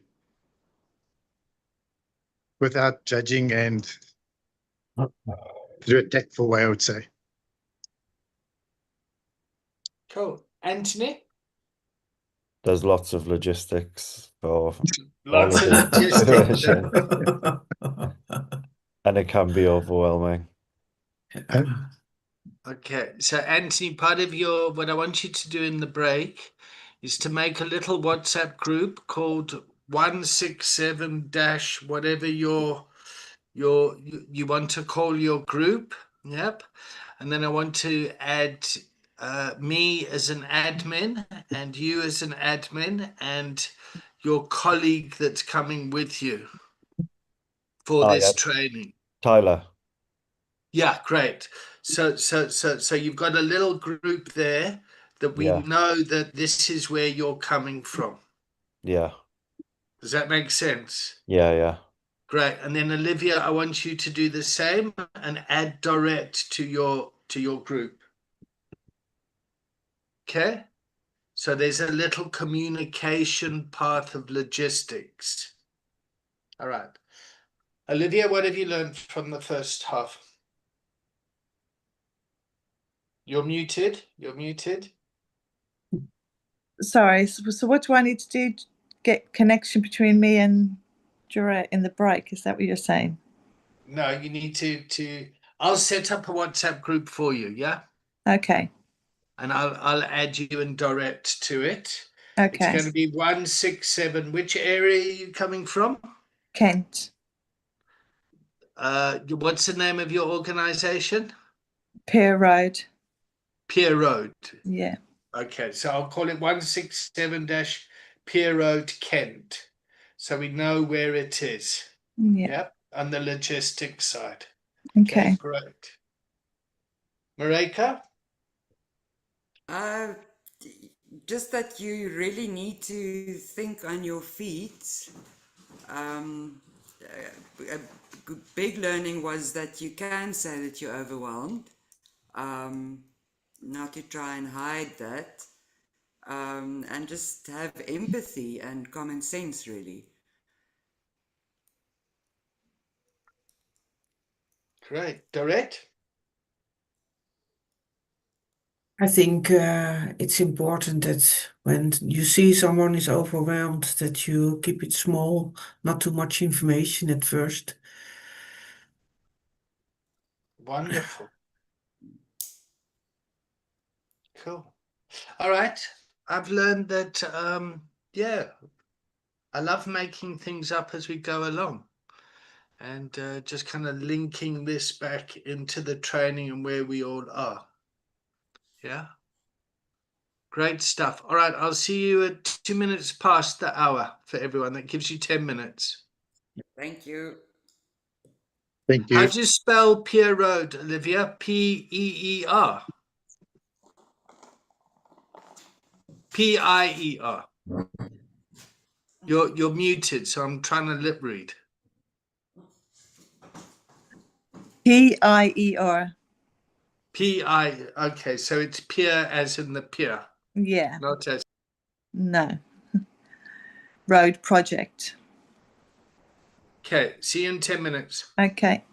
without judging and through a tactful way, I would say. Cool. Anthony? There's lots of logistics for all Lots of of these logistics. situations, and it can be overwhelming. Okay, so Anthony, part of your what I want you to do in the break is to make a little WhatsApp group called 167 dash whatever you want to call your group. Yep. And then I want to add me as an admin and you as an admin and your colleague that's coming with you for Oh this yeah, training. Tyler. Yeah, great. So you've got a little group there that we Yeah, know that this is where you're coming from. yeah, Does that make sense? yeah. Great. And then Olivia, I want you to do the same and add Dorette to your group. Okay? So there's a little communication path of logistics. All right. Olivia, what have you learned from the first half? You're muted. You're muted. Sorry. So what do I need to do to get connection between me and Jurette in the break? Is that what you're saying? No, you need to. I'll set up a WhatsApp group for you. Yeah. Okay. And I'll add you and direct to it. It's Okay. going to be 167. Which area are you coming from? Kent. What's the name of your organization? Pier Road. Pier Road. Yeah. Okay, so I'll call it 167 Pier Road, Kent. So we know where it is. Yeah. Yep, on the logistics side. Okay. Great. Mareka? Uh, just that you really need to think on your feet. A big learning was that you can say that you're overwhelmed, not to try and hide that, and just have empathy and common sense, really. Great. Direct? I think it's important that when you see someone is overwhelmed, that you keep it small, not too much information at first. Wonderful. Cool. All right. I've learned that, yeah, I love making things up as we go along and just kind of linking this back into the training and where we all are. Yeah. Great stuff. All right. I'll see you at 2 minutes past the hour for everyone. That gives you 10 minutes. Thank you. Thank How you. do you spell Pier Road, Olivia? P-E-E-R. P-I-E-R. You're muted, so I'm trying to lip read. Pier. P-I. Okay, so it's pier as in the pier, Yeah. not as. No. Road project. Okay, see you in 10 minutes. Okay.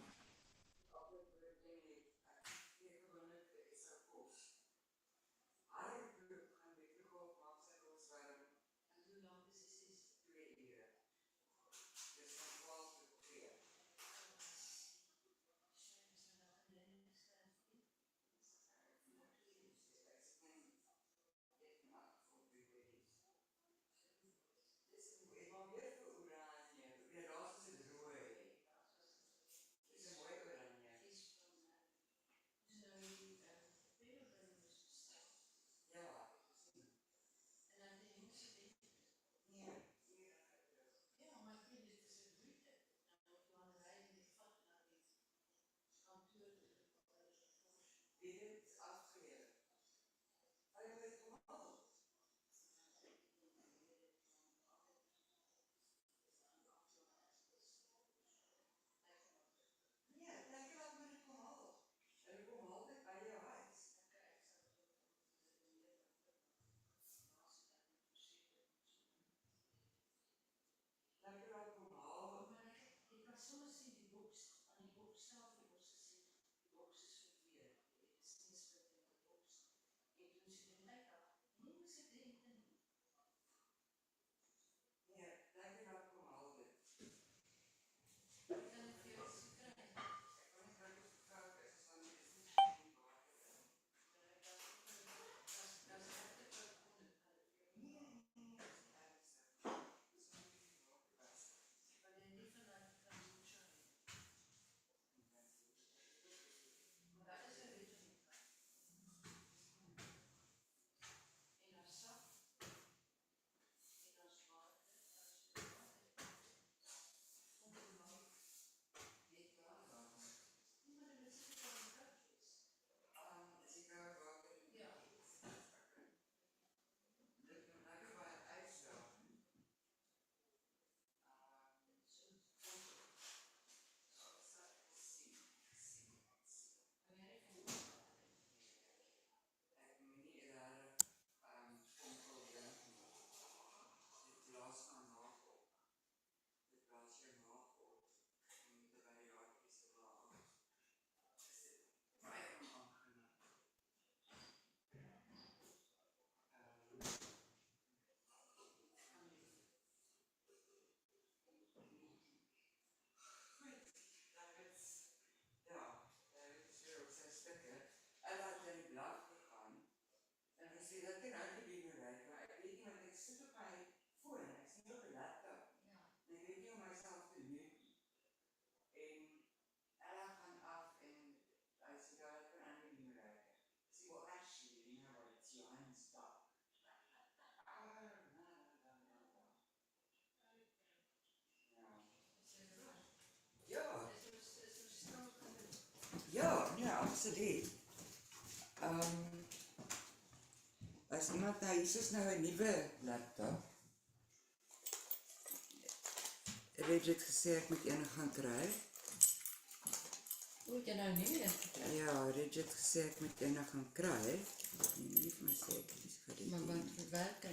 asseblief. As iemand nou, hier is nou 'n nuwe laptop. Reggie het gesê ek moet een gaan kry. Hoe het jy nou nie weer gekry? Ja, Reggie het gesê ek moet een gaan kry. Nie vir my sê ek dis vir die. Maar wat vir werk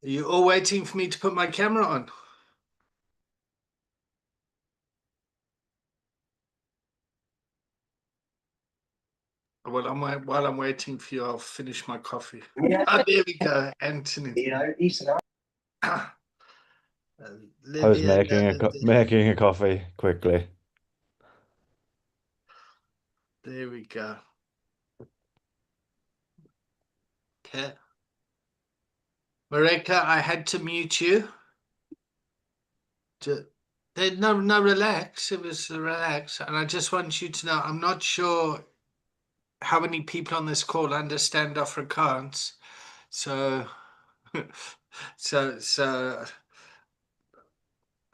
Are you all waiting for me to put my camera on? Well, while I'm waiting for you, I'll finish my coffee. Oh, there we go, Anthony. I was Olivia, making a coffee quickly. there we go. Okay. Mareka, I had to mute you. No, relax. It was relax. And I just want you to know, I'm not sure how many people on this call understand Afrikaans. So, so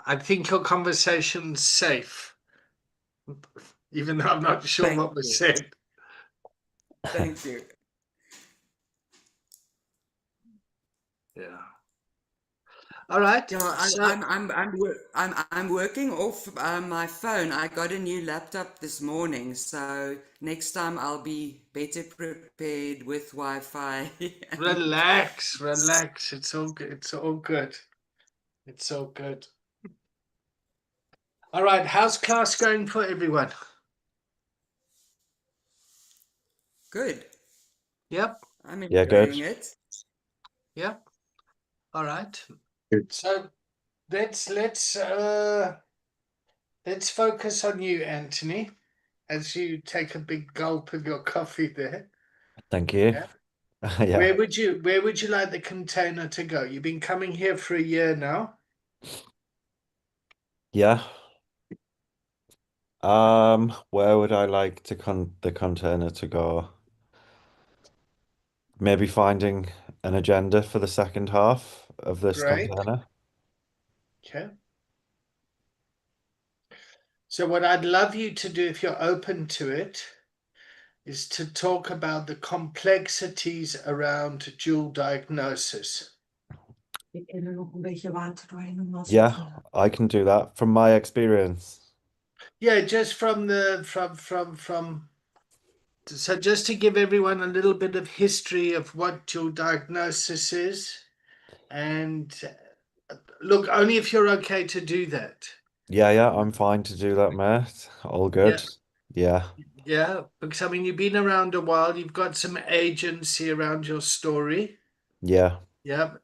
I think your conversation's safe, even though I'm not sure Thank what was you. said. Thank you. Yeah. All right. Yeah, So I'm working off my phone. I got a new laptop this morning, so next time I'll be better prepared with Wi-Fi. And relax. It's all good. It's all good. It's all good. All right. How's class going for everyone? good. Yep. I'm Yeah, good. enjoying it. Yep. All right. Good. So let's focus on you, Anthony, as you take a big gulp of your coffee there. Thank you. Yeah. Yeah. Where would you like the container to go? You've been coming here for a year now. Yeah. Where would I like to the container to go? Maybe finding an agenda for the second half of this Great. container. Okay. So what I'd love you to do, if you're open to it, is to talk about the complexities around dual diagnosis. Yeah, I can do that from my experience. Yeah, just so just to give everyone a little bit of history of what dual diagnosis is, and look, only if you're okay to do that. Yeah, I'm fine to do that, mate. All Yeah, good. Yeah, yeah, because I mean, you've been around a while, you've got some agency around your story. yeah, Yeah.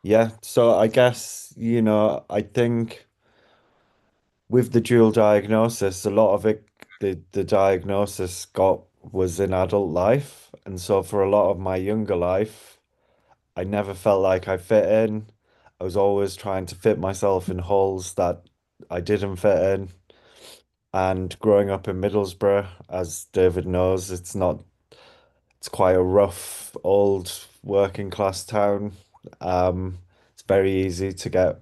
yeah. So I guess, I think with the dual diagnosis, a lot of it, the diagnosis got was in adult life. And so for a lot of my younger life, I never felt like I fit in. I was always trying to fit myself in holes that I didn't fit in. And growing up in Middlesbrough, as David knows, it's quite a rough, old working class town. It's very easy to get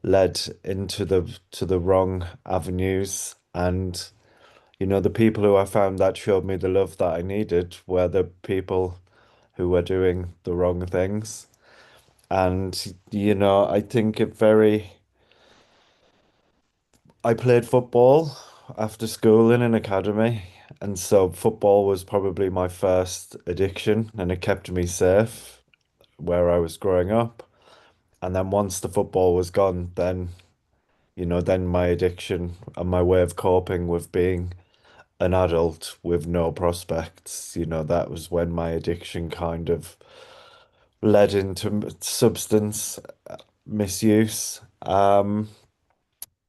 led into the wrong avenues. And, the people who I found that showed me the love that I needed were the people who were doing the wrong things. And, I think I played football after school in an academy, and so football was probably my first addiction, and it kept me safe where I was growing up. And then once the football was gone, then my addiction and my way of coping with being an adult with no prospects. You know, that was when my addiction kind of led into substance misuse. And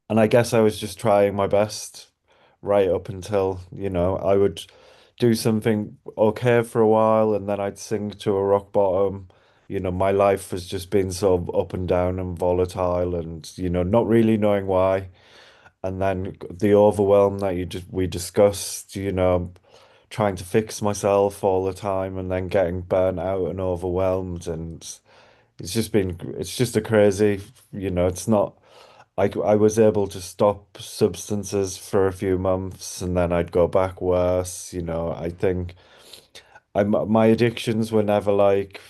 I guess I was just trying my best right up until, I would do something okay for a while and then I'd sink to a rock bottom. You know, my life has just been so up and down and volatile and, not really knowing why. And then the overwhelm that we discussed, trying to fix myself all the time and then getting burnt out and overwhelmed and it's just a crazy, it's not I was able to stop substances for a few months and then I'd go back worse, I think my addictions were never like,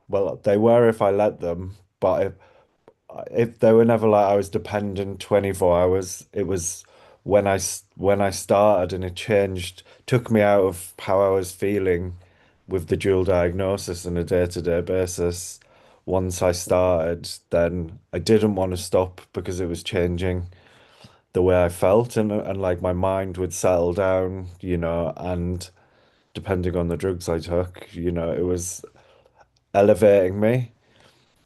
well, they were if I let them, but if they were never like I was dependent 24 hours, it was when I started and it changed, took me out of how I was feeling with the dual diagnosis on a day-to-day basis. Once I started, then I didn't want to stop because it was changing the way I felt and like my mind would settle down, and depending on the drugs I took, it was elevating me.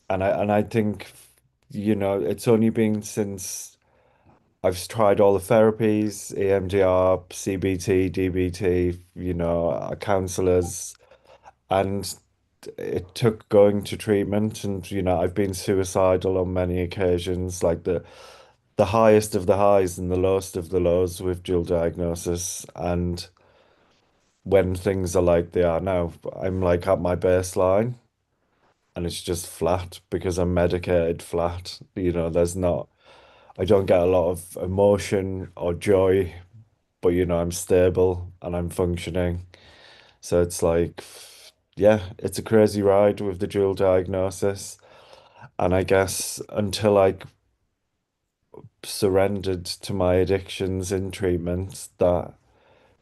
And I think, it's only been since I've tried all the therapies, EMDR, CBT, DBT, counselors, and it took going to treatment and I've been suicidal on many occasions, like the highest of the highs and the lowest of the lows with dual diagnosis. And when things are like they are now, I'm like at my baseline and it's just flat because I'm medicated flat. I don't get a lot of emotion or joy, but I'm stable and I'm functioning. So it's like, yeah, it's a crazy ride with the dual diagnosis. And I guess until I surrendered to my addictions in treatment, that,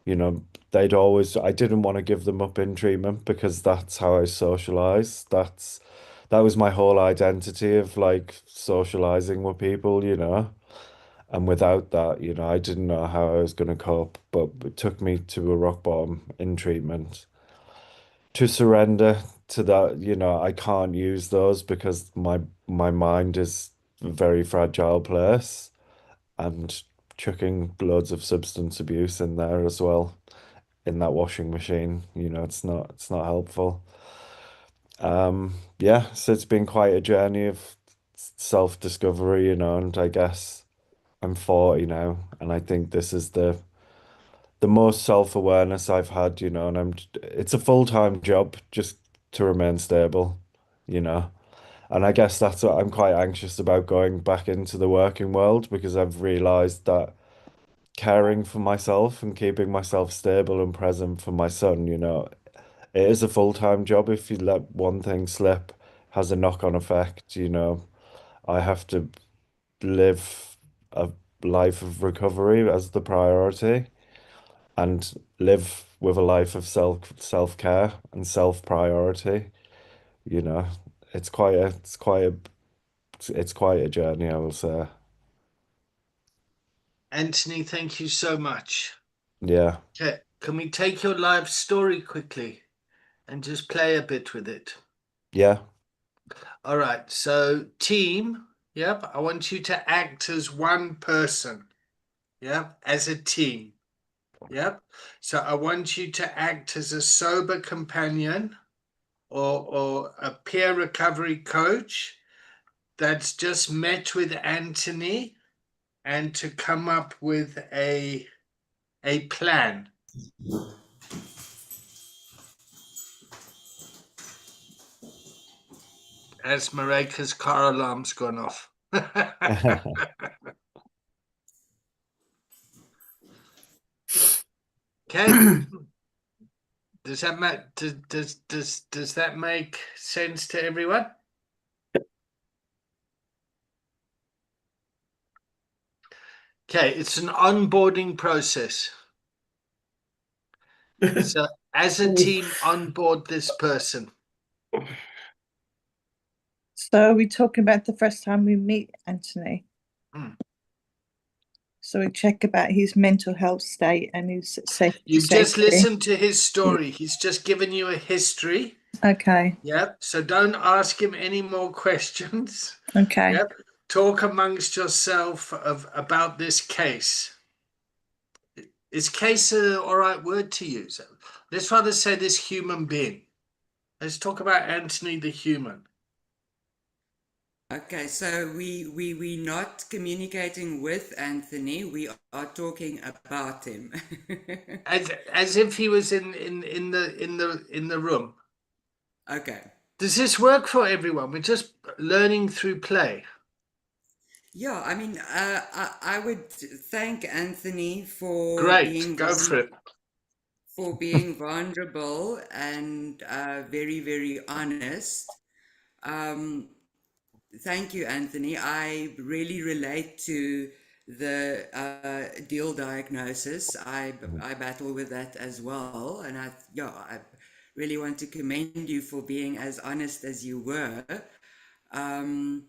you know, I didn't want to give them up in treatment because that's how I socialize. That was my whole identity of like socializing with people, And without that, I didn't know how I was going to cope, but it took me to a rock bottom in treatment to surrender to that. I can't use those because my mind is a very fragile place and chucking loads of substance abuse in there as well in that washing machine, it's not helpful. Yeah, so it's been quite a journey of self-discovery, and I guess I'm 40 now, and I think this is the most self-awareness I've had, and it's a full-time job just to remain stable, you know. And I guess that's what I'm quite anxious about going back into the working world because I've realized that caring for myself and keeping myself stable and present for my son, it is a full-time job. If you let one thing slip, has a knock-on effect, I have to live a life of recovery as the priority and live with a life of self-care and self-priority. You know, it's quite a journey, I will say. Anthony, thank you so much. Yeah. Okay, can we take your live story quickly and just play a bit with it? Yeah. All right, so team, yep, I want you to act as one person, yep, as a team, yep. So I want you to act as a sober companion or a peer recovery coach that's just met with Anthony and to come up with a plan. As Mareka's car alarm's gone off. Okay. Does that make does that make sense to everyone? Okay, it's an onboarding process. So as a team, onboard this person. So we're talking about the first time we meet Anthony. Hmm. So we check about his mental health state and his You've just safety. listened to his story. He's just given you a history. Okay. Yep. So don't ask him any more questions. Okay. Yep. Talk amongst yourself about this case. Is case a all right word to use? Let's rather say this human being. Let's talk about Anthony the human. Okay, so we're not communicating with Anthony. We are talking about him. As if he was in the room. Okay. Does this work for everyone? We're just learning through play. Yeah, I mean, I would thank Anthony Great, go for it. for being vulnerable and very, very honest. Um, Thank you, Anthony. I really relate to the deal diagnosis. I battle with that as well, and I really want to commend you for being as honest as you were. Um,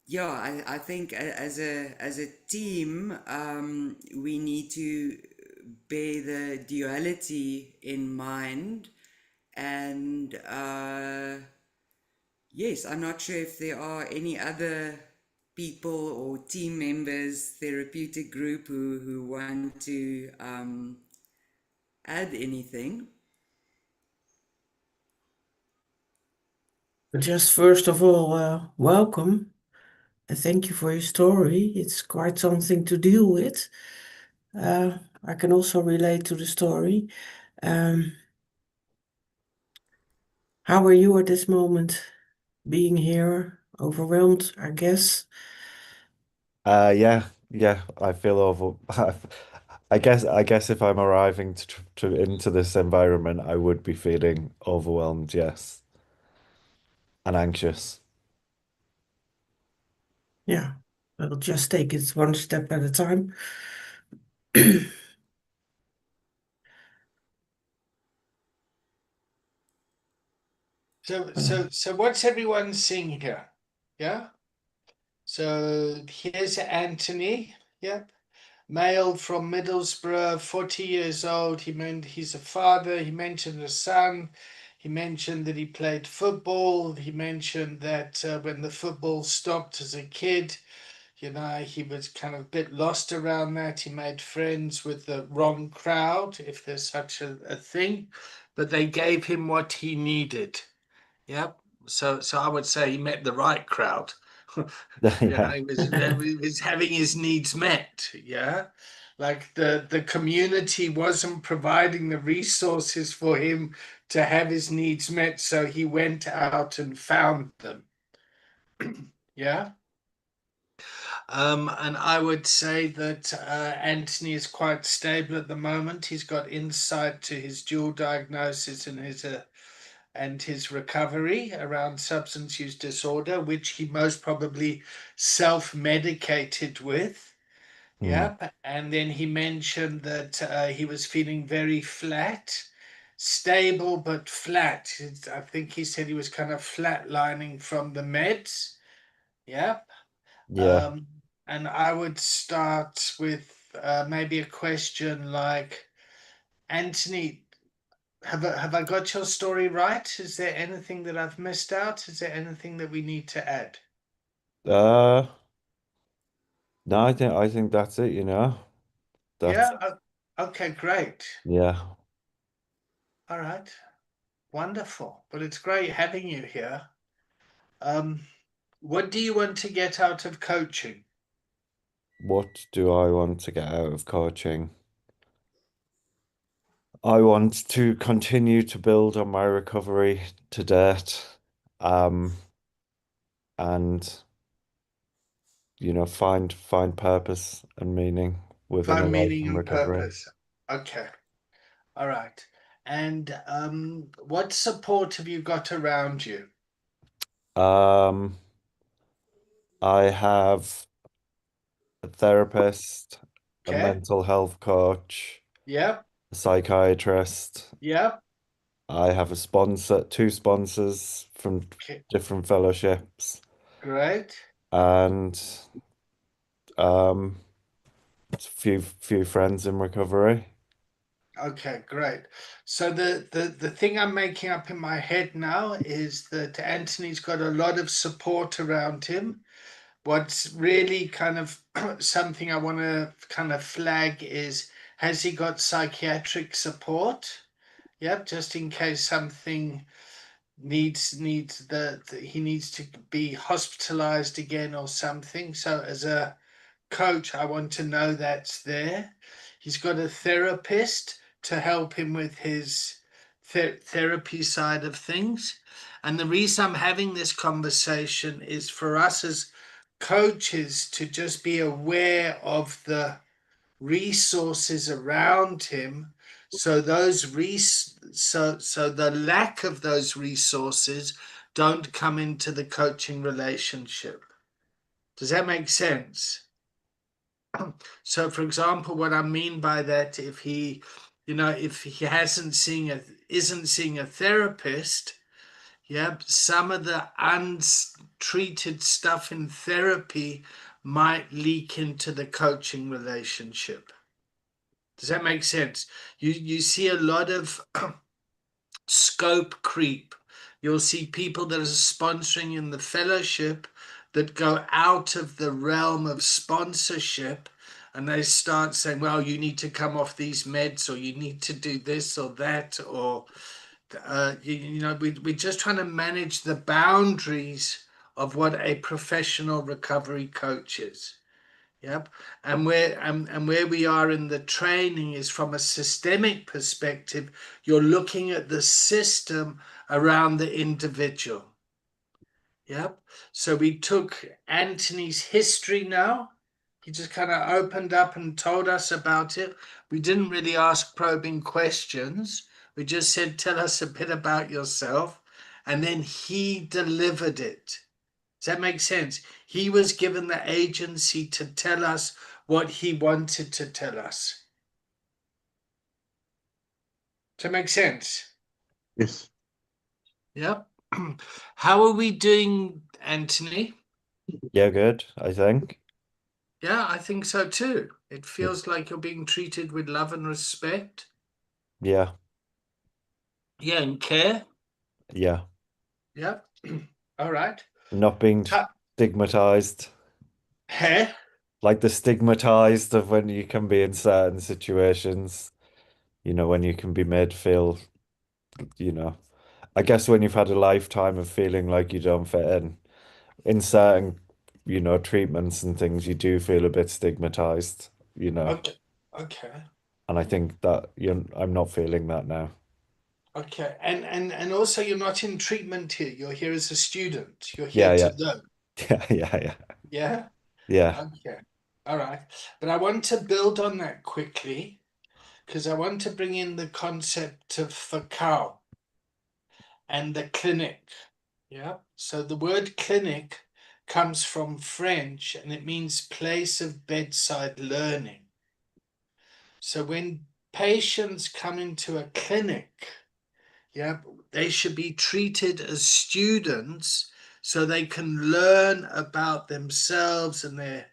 yeah, I think as a team, we need to bear the duality in mind, and yes, I'm not sure if there are any other people or team members, therapeutic group who want to add anything. Just first of all, welcome and thank you for your story. It's quite something to deal with. I can also relate to the story. Um, how are you at this moment? Being here, overwhelmed, I guess. Yeah, I feel over. I guess if I'm arriving to into this environment, I would be feeling overwhelmed, yes, and anxious. Yeah, I'll just take it one step at a time. So what's everyone seeing here? Yeah. So here's Anthony. Yep. Male from Middlesbrough, 40 years old. He's a father. He mentioned a son. He mentioned that he played football. He mentioned that when the football stopped as a kid, he was kind of a bit lost around that. He made friends with the wrong crowd, if there's such a thing, but they gave him what he needed. Yep. So I would say he met the right crowd. Yeah, He was having his needs met. Yeah. Like the community wasn't providing the resources for him to have his needs met, so he went out and found them. Yeah. And I would say that Anthony is quite stable at the moment. He's got insight to his dual diagnosis and his recovery around substance use disorder, which he most probably self-medicated with. mm, Yep. And then he mentioned that he was feeling very flat, stable but flat. I think he said he was kind of flatlining from the meds. Yep. yeah. Um, and I would start with maybe a question like, Anthony, have I got your story right? Is there anything that I've missed out? Is there anything that we need to add? Uh, no, I think that's it, you know. That's Yeah. Okay, great. yeah. All right. Wonderful. Well, it's great having you here. Um, what do you want to get out of coaching? What do I want to get out of coaching? I want to continue to build on my recovery to date, um, and find purpose and meaning within a Find life meaning in and recovery. purpose. Okay. All right. And what support have you got around you? Um, I have a therapist, a Okay. mental health coach, Yep. a psychiatrist. Yep. I have a sponsor, two sponsors from Okay. different fellowships, Great. and um, few friends in recovery. Okay, great. So the thing I'm making up in my head now is that Anthony's got a lot of support around him. What's really kind of something I want to kind of flag is, has he got psychiatric support? Yep, just in case something needs he needs to be hospitalized again or something. So as a coach, I want to know that's there. He's got a therapist to help him with his therapy side of things. And the reason I'm having this conversation is for us as coaches to just be aware of the resources around him, so so the lack of those resources don't come into the coaching relationship. Does that make sense? So, for example, what I mean by that, if he, if he isn't seeing a therapist, yeah, some of the untreated stuff in therapy might leak into the coaching relationship. Does that make sense? You see a lot of scope creep. You'll see people that are sponsoring in the fellowship that go out of the realm of sponsorship, and they start saying, well, you need to come off these meds, or you need to do this or that, or we're just trying to manage the boundaries of what a professional recovery coach is. Yep. And where we are in the training is from a systemic perspective. You're looking at the system around the individual. Yep. So we took Anthony's history now. He just kind of opened up and told us about it. We didn't really ask probing questions. We just said, tell us a bit about yourself. And then he delivered it. Does that make sense? He was given the agency to tell us what he wanted to tell us. Does that make sense? Yes. Yep. How are we doing, Anthony? Yeah, good, I think. Yeah, I think so too. It Yeah. feels like you're being treated with love and respect. Yeah, Yeah, and care. yeah. Yep. All right. Not being stigmatized. Hair. Like the stigmatized of when you can be in certain situations, when you can be made feel, you know, I guess when you've had a lifetime of feeling like you don't fit in certain, treatments and things, you do feel a bit stigmatized. Okay. Okay. And I think that I'm not feeling that now. Okay. And also you're not in treatment here. You're here as a student. You're here Yeah, to yeah. learn. Yeah, yeah, yeah. Yeah. Yeah. Okay. All right. But I want to build on that quickly because I want to bring in the concept of Fakao and the clinic. Yeah. So the word clinic comes from French and it means place of bedside learning. So when patients come into a clinic, yeah, they should be treated as students so they can learn about themselves and their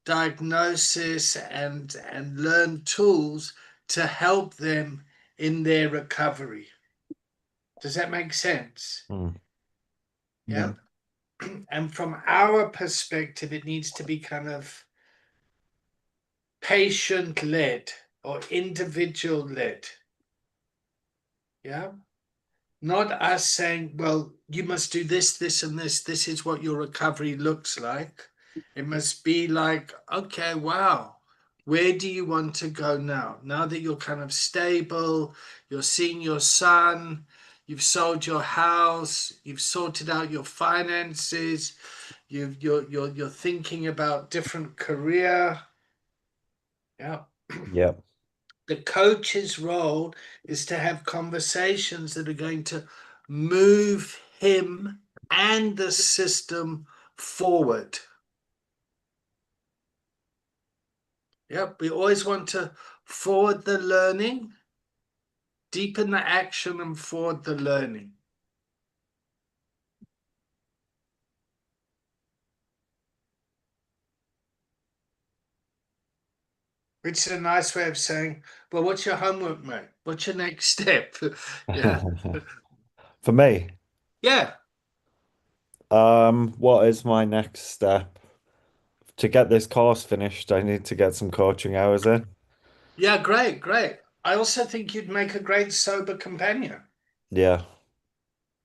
diagnosis and learn tools to help them in their recovery. Does that make sense? Mm. Yeah. And from our perspective, it needs to be kind of patient led or individual led. Yeah. Not us saying, well, you must do this, this, and this. This is what your recovery looks like. It must be like, okay, wow, where do you want to go now? Now that you're kind of stable, you're seeing your son, you've sold your house, you've sorted out your finances, you're thinking about different career. Yeah. Yeah. The coach's role is to have conversations that are going to move him and the system forward. Yep, we always want to forward the learning, deepen the action, and forward the learning. Which is a nice way of saying, well, what's your homework, mate? What's your next step? Yeah. For me, Yeah. what is my next step? To get this course finished, I need to get some coaching hours in. Yeah, great, great. I also think you'd make a great sober companion. Yeah,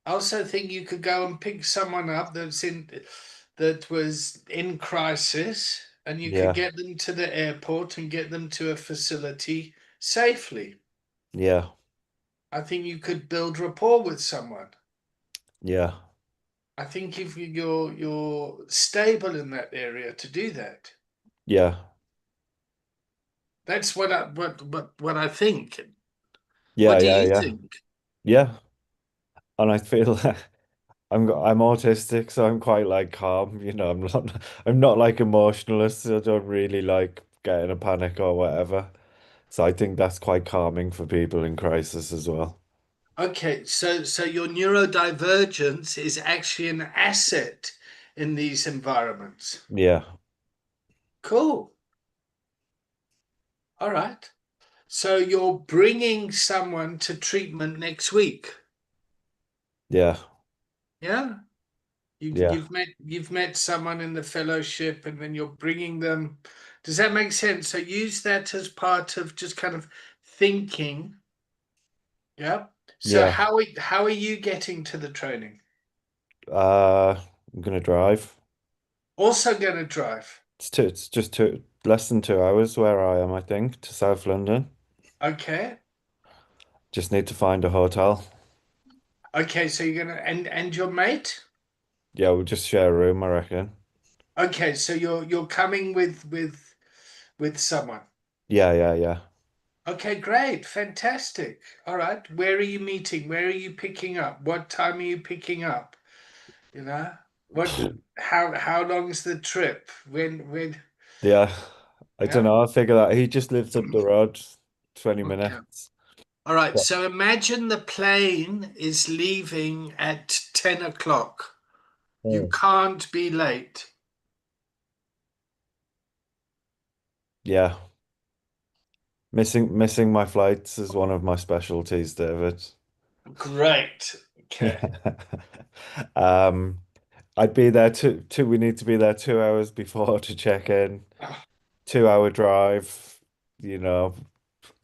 I also think you could go and pick someone up that was in crisis, and you could yeah, get them to the airport and get them to a facility safely. yeah, I think you could build rapport with someone. yeah, I think if you're stable in that area to do that. yeah, That's what I think. yeah, What do yeah, you yeah, think? yeah. And I feel I'm autistic, so I'm quite like calm. I'm not like emotionalist. So I don't really like get in a panic or whatever. So I think that's quite calming for people in crisis as well. Okay, so your neurodivergence is actually an asset in these environments. Yeah, Cool. All right. So you're bringing someone to treatment next week. yeah, Yeah? yeah, You've met someone in the fellowship and then you're bringing them. Does that make sense? So use that as part of just kind of thinking. Yeah. So yeah. how are you getting to the training? I'm gonna drive. Also going to drive. It's just less than 2 hours where I am, I think, to South London. Okay. Just need to find a hotel. Okay, so you're gonna and your mate? Yeah, we'll just share a room, I reckon. Okay, so you're coming with someone. Yeah, yeah, yeah. Okay, great, fantastic. All right, where are you meeting? Where are you picking up? What time are you picking up? You know, what? How long's the trip? When? Yeah, I don't Yeah. know. I figure that he just lives up the road, 20 Okay. minutes. All right. Yeah. So imagine the plane is leaving at 10 o'clock. You Mm. can't be late. Yeah. Missing my flights is one of my specialties, David. Great. Okay. Um, I'd be there we need to be there 2 hours before to check in. 2 hour drive, you know,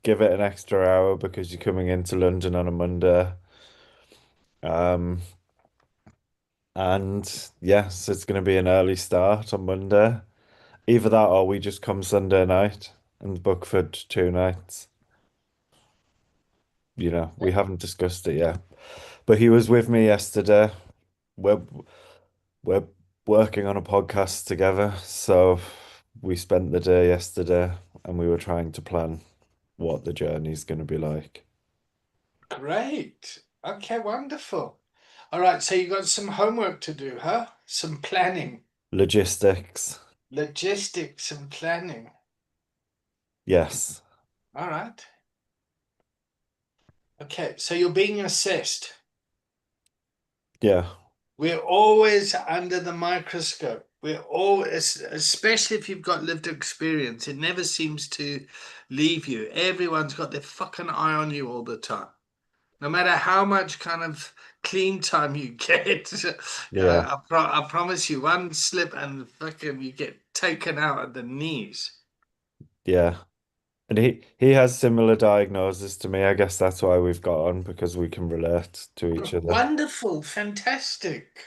give it an extra hour because you're coming into London on a Monday. Um, and yes, it's going to be an early start on Monday. Either that or we just come Sunday night and book for 2 nights. We haven't discussed it yet. But he was with me yesterday. We're we're working on a podcast together, so we spent the day yesterday and we were trying to plan what the journey's going to be like. Great. Okay, wonderful. All right, so you got some homework to do, huh? Some planning, Logistics. logistics and planning. Yes. All right. Okay, so you're being assessed. Yeah. We're always under the microscope. We're always, especially if you've got lived experience, it never seems to leave you. Everyone's got their fucking eye on you all the time. No matter how much kind of clean time you get, Yeah. I promise you, one slip and fucking you get taken out at the knees. Yeah. And he has similar diagnosis to me. I guess that's why we've got on because we can relate to each other. Wonderful, fantastic,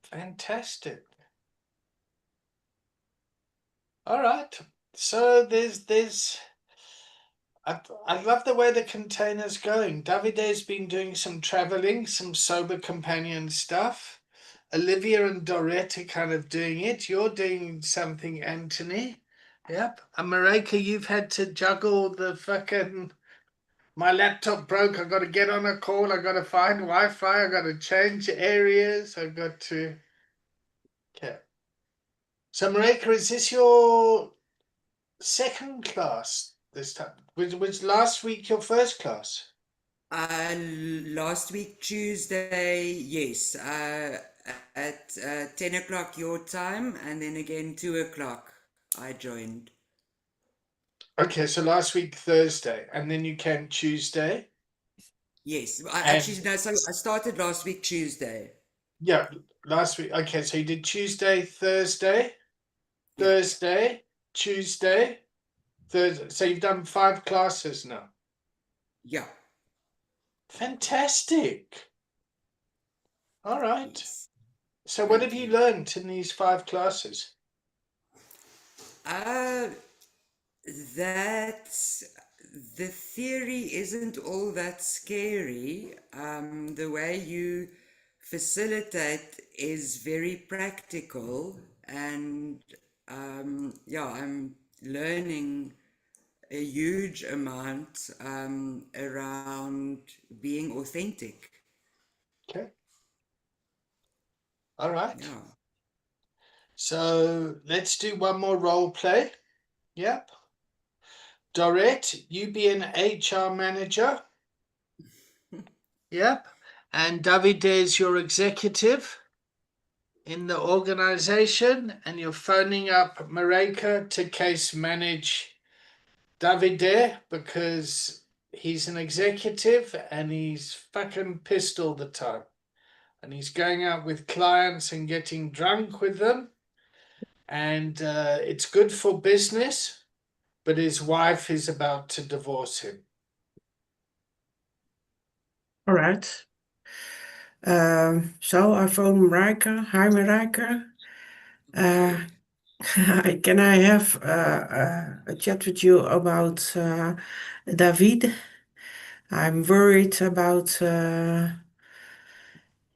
fantastic. All right. So I love the way the container's going. Davide's been doing some traveling, some sober companion stuff. Olivia and Dorette are kind of doing it. You're doing something, Anthony. Yep. And Marika, you've had to juggle the fucking. My laptop broke. I got to get on a call. I got to find Wi-Fi. I got to change areas. I got to. Okay. So Marika, is this your second class this time? Was last week your first class? Last week, Tuesday, yes, at 10 o'clock your time, and then again 2 o'clock I joined. Okay, so last week Thursday, and then you came Tuesday. Yes, And no. So I started last week Tuesday. yeah, last week. Okay, so you did Tuesday, Thursday, Yeah, Thursday, Tuesday, Thursday. So you've done 5 classes now. yeah, Fantastic. All right. yes. So what have Thank you you. learned in these 5 classes? Uh, that the theory isn't all that scary. The way you facilitate is very practical, and yeah, I'm learning a huge amount around being authentic. Okay. All right. Yeah. So let's do one more role play. Yep. Dorette, you be an HR manager. Yep. And Davide is your executive in the organization, and you're phoning up Mareka to case manage Davide because he's an executive and he's fucking pissed all the time. And he's going out with clients and getting drunk with them. And it's good for business, but his wife is about to divorce him. All right. So I phone Marijke. Hi, Marijke. Can I have a chat with you about David? I'm worried about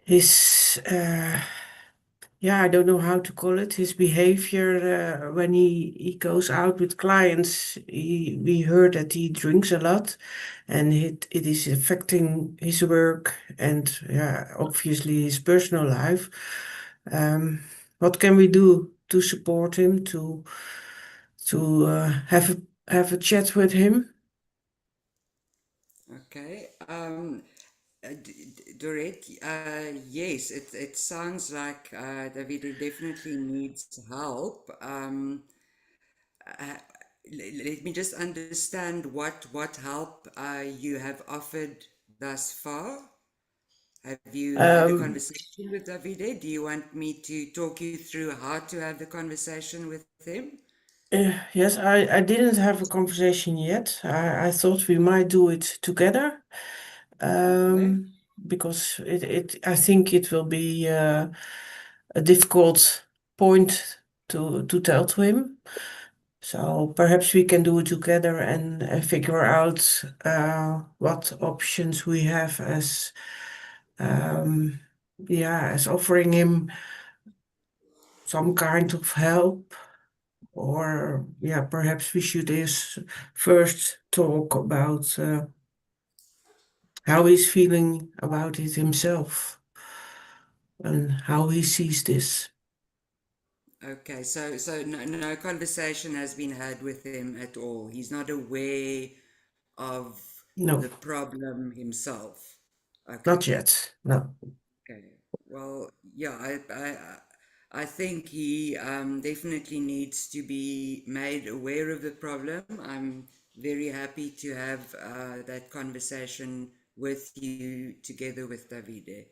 his, I don't know how to call it, his behavior when he goes out with clients. We heard that he drinks a lot and it is affecting his work and obviously his personal life. What can we do to support him, to have a chat with him? Okay. Dorette, yes, it sounds like David definitely needs help. Uh, Let me just understand what help you have offered thus far. Have you had a Um, conversation with Davide? Do you want me to talk you through how to have the conversation with him? yes, I didn't have a conversation yet. I thought we might do it together. Okay. Because I think it will be a difficult point to tell to him. So perhaps we can do it together and figure out what options we have um, as offering him some kind of help. Or perhaps we should first talk about how he's feeling about it himself and how he sees this. Okay, so no conversation has been had with him at all. He's not aware of No, the problem himself. not Okay. yet. No. Okay. Well, yeah, I think he definitely needs to be made aware of the problem. I'm very happy to have that conversation with you together with Davide.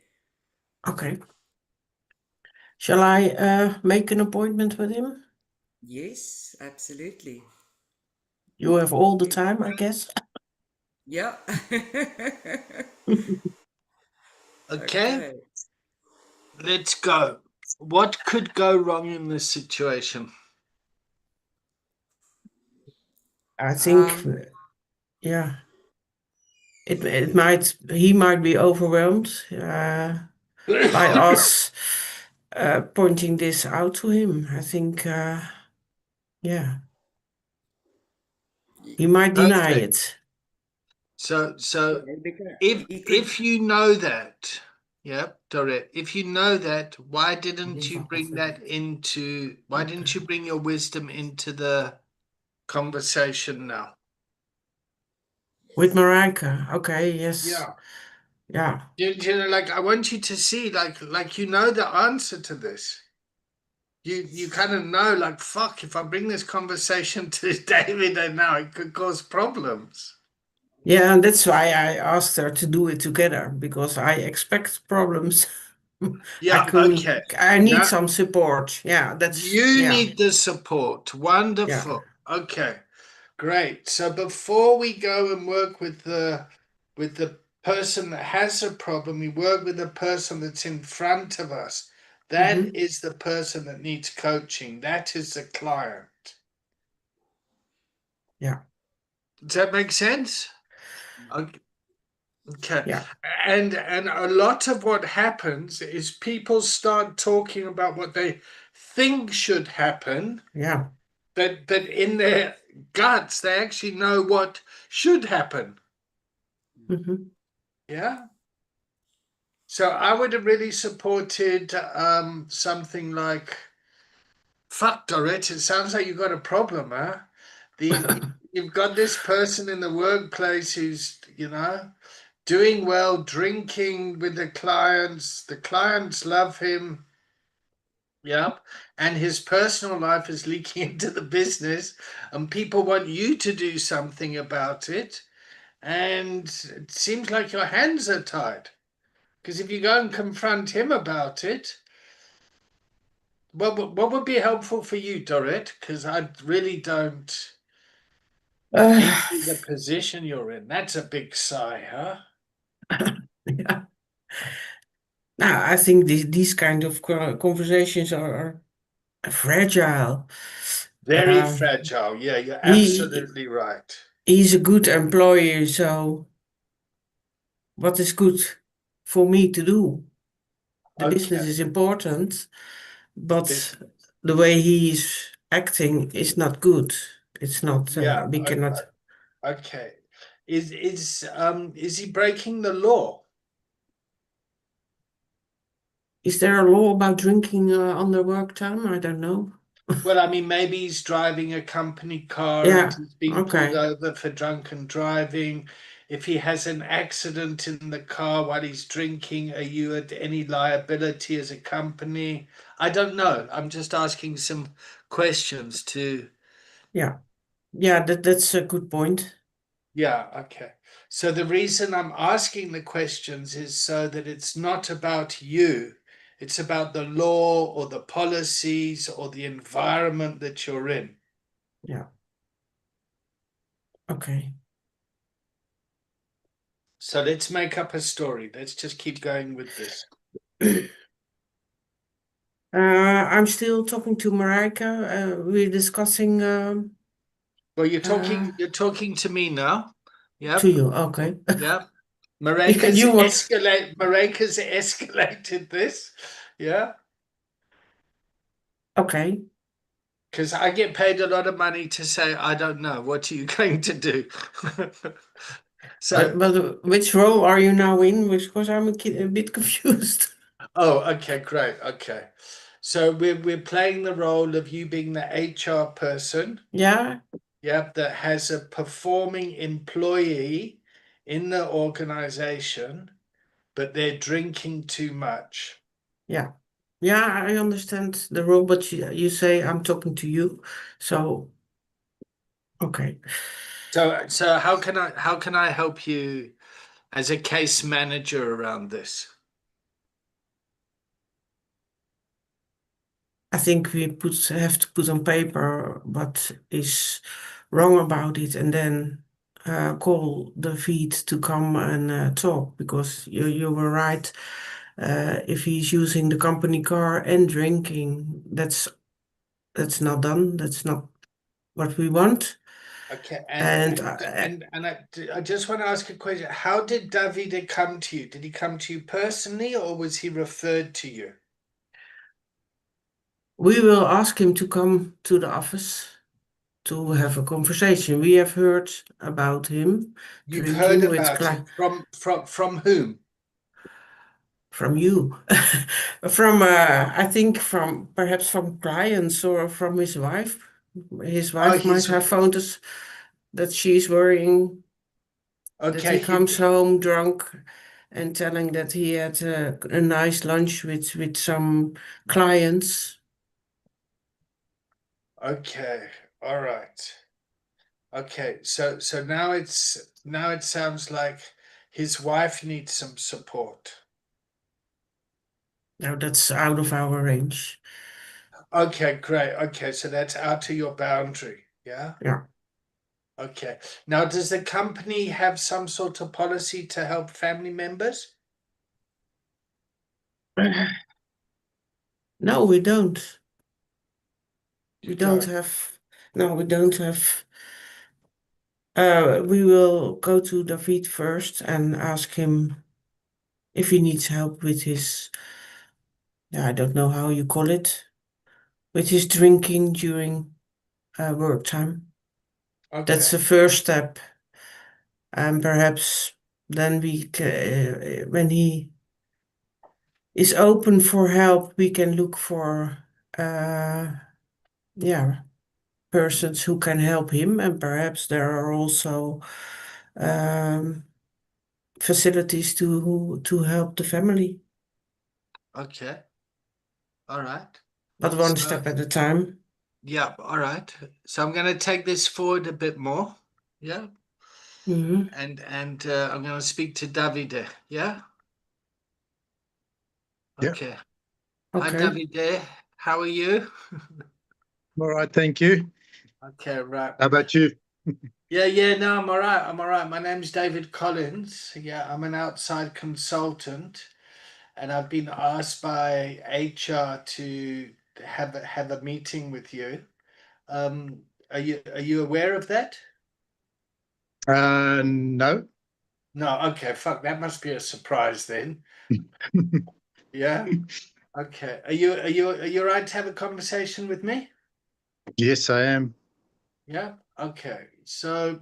Okay. Shall I make an appointment with him? Yes, absolutely. You have all the Yeah. time, I guess. Yeah. Okay, Okay. let's go. What could go wrong in this situation? I think, Um, yeah, he might be overwhelmed by us pointing this out to him. I think, yeah, he might deny Okay. it. So because if he could. if you know that, yeah, Dorette, if you know that, why didn't you bring that into why didn't you bring your wisdom into the conversation now? With Marijke. Okay, yes. Yeah. Yeah. You know, like I want you to see, like you know the answer to this. you kind of know, like, fuck, if I bring this conversation to David and now it could cause problems. Yeah, and that's why I asked her to do it together, because I expect problems. Yeah, okay. I need Now some support. Yeah, you need the support. yeah, Wonderful. Okay, great. So before we go and work with the person that has a problem, we work with the person that's in front of us. That is the person that needs coaching. That is the client. yeah, Does that make sense? Okay. Okay. yeah, And a lot of what happens is people start talking about what they think should happen, yeah. but in their guts they actually know what should happen. hmm Yeah. So I would have really supported something like, fuck, Dorrit, it sounds like you've got a problem, huh? You've got this person in the workplace who's, doing well, drinking with the clients. The clients love him. Yep. And his personal life is leaking into the business, and people want you to do something about it. And it seems like your hands are tied. Because if you go and confront him about it, what would be helpful for you, Dorrit? Because I really don't Uh, envy the position you're in. That's a big sigh, huh? yeah. Now, I think these kind of conversations are fragile. Very Um, fragile. Yeah, you're he absolutely right. he's a good employee, so what is good for me to do? The business Okay. is important, but Business. the way he's acting is not good. It's not, Yeah. we cannot. Okay. Is he breaking the law? Is there a law about drinking under work time? I don't know. Well, I mean, maybe he's driving a company car and Yeah, he's been pulled okay. over for drunken driving. If he has an accident in the car while he's drinking, are you at any liability as a company? I don't know. I'm just asking some questions to. Yeah, yeah, that's a good point. Yeah, okay. So the reason I'm asking the questions is so that it's not about you. It's about the law or the policies or the environment that you're in. Yeah, okay. So let's make up a story. Let's just keep going with this. I'm still talking to Marijke. We're discussing Well, you're uh, talking to me now. to Yep. you. Okay. Yep. You want? Mareka's escalated this. Yeah. Okay. Because I get paid a lot of money to say I don't know. What are you going to do? So But which role are you now in? Because I'm a bit confused. oh, okay, great. Okay. So we're playing the role of you being the HR person, Yeah, yep, that has a performing employee in the organization, but they're drinking too much. yeah, yeah. I understand the role, but you say I'm talking to you, so okay. So how can I help you as a case manager around this? I think we have to put on paper what is wrong about it, and then call the feed to come and talk. Because you were right. If he's using the company car and drinking, that's not done. That's not what we want. Okay, And I just want to ask a question. How did Davide come to you? Did he come to you personally or was he referred to you? we will ask him to come to the office to have a conversation. We have heard about him You've heard drinking with about it from whom? from you, from I think from perhaps from clients or from his wife. His Oh, wife might he's have phoned us that she's worrying that okay. he comes home drunk and telling that he had a nice lunch with some clients. Okay. All right. Okay. So now it sounds like his wife needs some support. Now that's out of our range. Okay, great. Okay, so that's out of your boundary. Yeah. Yeah. Okay. Now, does the company have some sort of policy to help family members? No, we don't. We You don't don't. have. No, we don't have. We will go to David first and ask him if he needs help with his. Yeah, I don't know how you call it, with his drinking during work time. That's Okay. the first step, and perhaps then when he is open for help, we can look for, yeah, persons who can help him, and perhaps there are also um, facilities to help the family, Okay. All right. but one So, step at a time. yeah, all right. So I'm going to take this forward a bit more. Yeah. Mhm. And I'm going to speak to Davide. Yeah. Yeah. Okay. Hi, Okay. Davide. How are you? All right, thank you. Okay, right. How about you? Yeah, no, I'm all right. I'm all right. My name's David Collins. Yeah, I'm an outside consultant, and I've been asked by HR to have a meeting with you. Are you aware of that? No. No. Okay. Fuck. That must be a surprise then. Yeah. Okay. Are you all right to have a conversation with me? Yes, I am. Yeah. Okay. So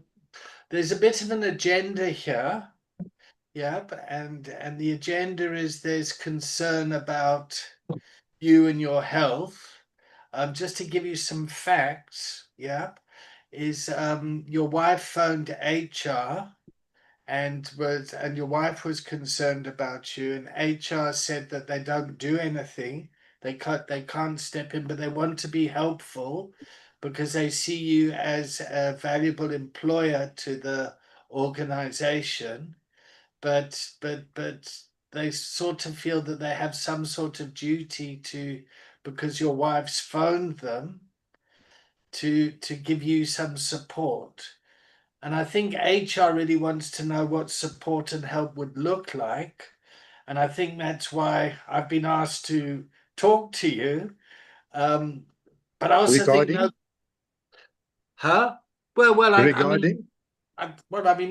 there's a bit of an agenda here. Yep, and the agenda is there's concern about you and your health. Just to give you some facts, yep, is your wife phoned HR and your wife was concerned about you, and HR said that they don't do anything. They can't step in, but they want to be helpful because they see you as a valuable employer to the organization, but they sort of feel that they have some sort of duty to, because your wife's phoned them, to give you some support. And I think HR really wants to know what support and help would look like. And I think that's why I've been asked to talk to you. Um, but I also think no, Regarding? huh? Well, I mean, Regarding?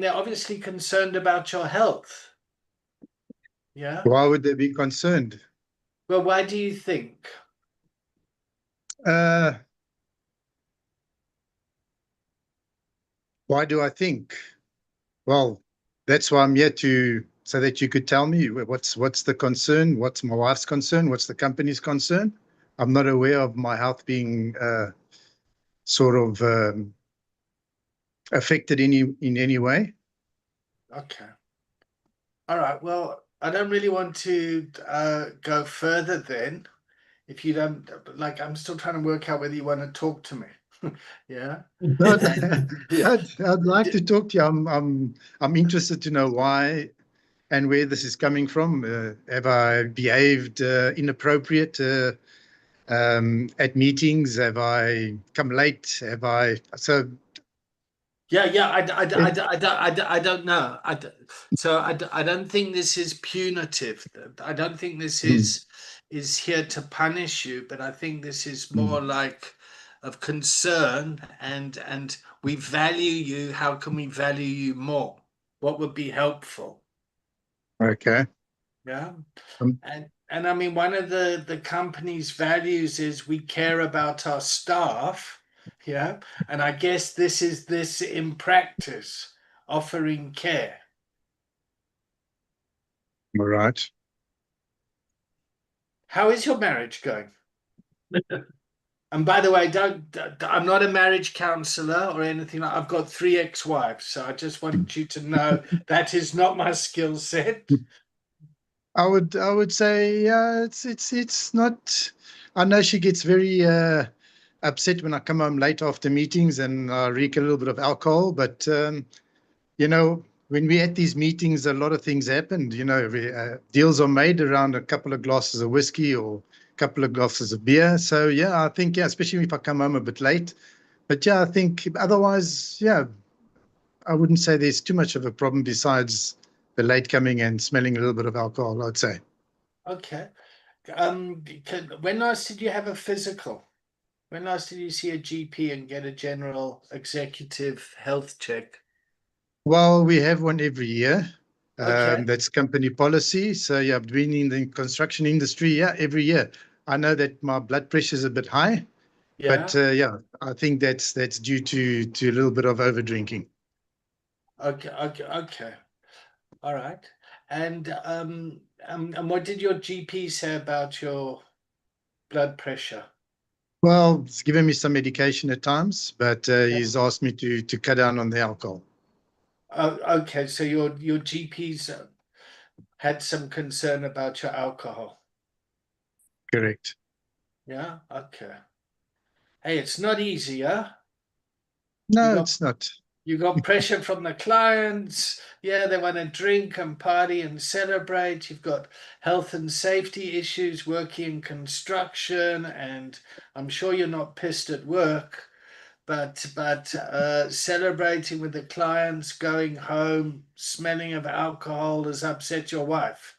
they're obviously concerned about your health. Yeah. Why would they be concerned? Well, why do you think? Uh, why do I think? Well, that's why I'm here to, so that you could tell me what's the concern, what's my wife's concern, what's the company's concern. I'm not aware of my health being sort of affected in any way. Okay. All right. Well, I don't really want to go further then. If you don't like, I'm still trying to work out whether you want to talk to me. Yeah. But Yeah. I'd like to talk to you. I'm interested to know why and where this is coming from. Have I behaved inappropriate at meetings? Have I come late? Have I? So Yeah. it, I don't know. I don't think this is punitive. I don't think this mm, is here to punish you, but I think this is mm, more like of concern, and we value you. How can we value you more? What would be helpful? okay. Yeah. Um, And I mean, one of the company's values is we care about our staff. Yeah. And I guess this is this in practice, offering care. all right. How is your marriage going? And by the way, I'm not a marriage counselor or anything. I've got 3 ex-wives, so I just want you to know that is not my skill set. I would say it's not. I know she gets very upset when I come home late after meetings and I reek a little bit of alcohol. But, when we're at these meetings, a lot of things happen. Deals are made around a couple of glasses of whiskey or a couple of glasses of beer. So, yeah, I think, especially if I come home a bit late. But, yeah, I think otherwise, I wouldn't say there's too much of a problem besides the late coming and smelling a little bit of alcohol, I'd say. Okay. When last did you have a physical? When last did you see a GP and get a general executive health check? Well, we have one every year. Okay. That's company policy. So, yeah, being in the construction industry, yeah, every year. I know that my blood pressure is a bit high, but Yeah. I think that's due to a little bit of over drinking. Okay. Okay. Okay. All right. And what did your GP say about your blood pressure? Well, he's given me some medication at times, but Yeah. he's asked me to cut down on the alcohol. Oh, okay. So your GP's had some concern about your alcohol. Correct. Yeah. Okay. Hey, it's not easy, huh? You No, got it's not. You got pressure from the clients. Yeah, they want to drink and party and celebrate. You've got health and safety issues working in construction, and I'm sure you're not pissed at work, but celebrating with the clients, going home, smelling of alcohol has upset your wife.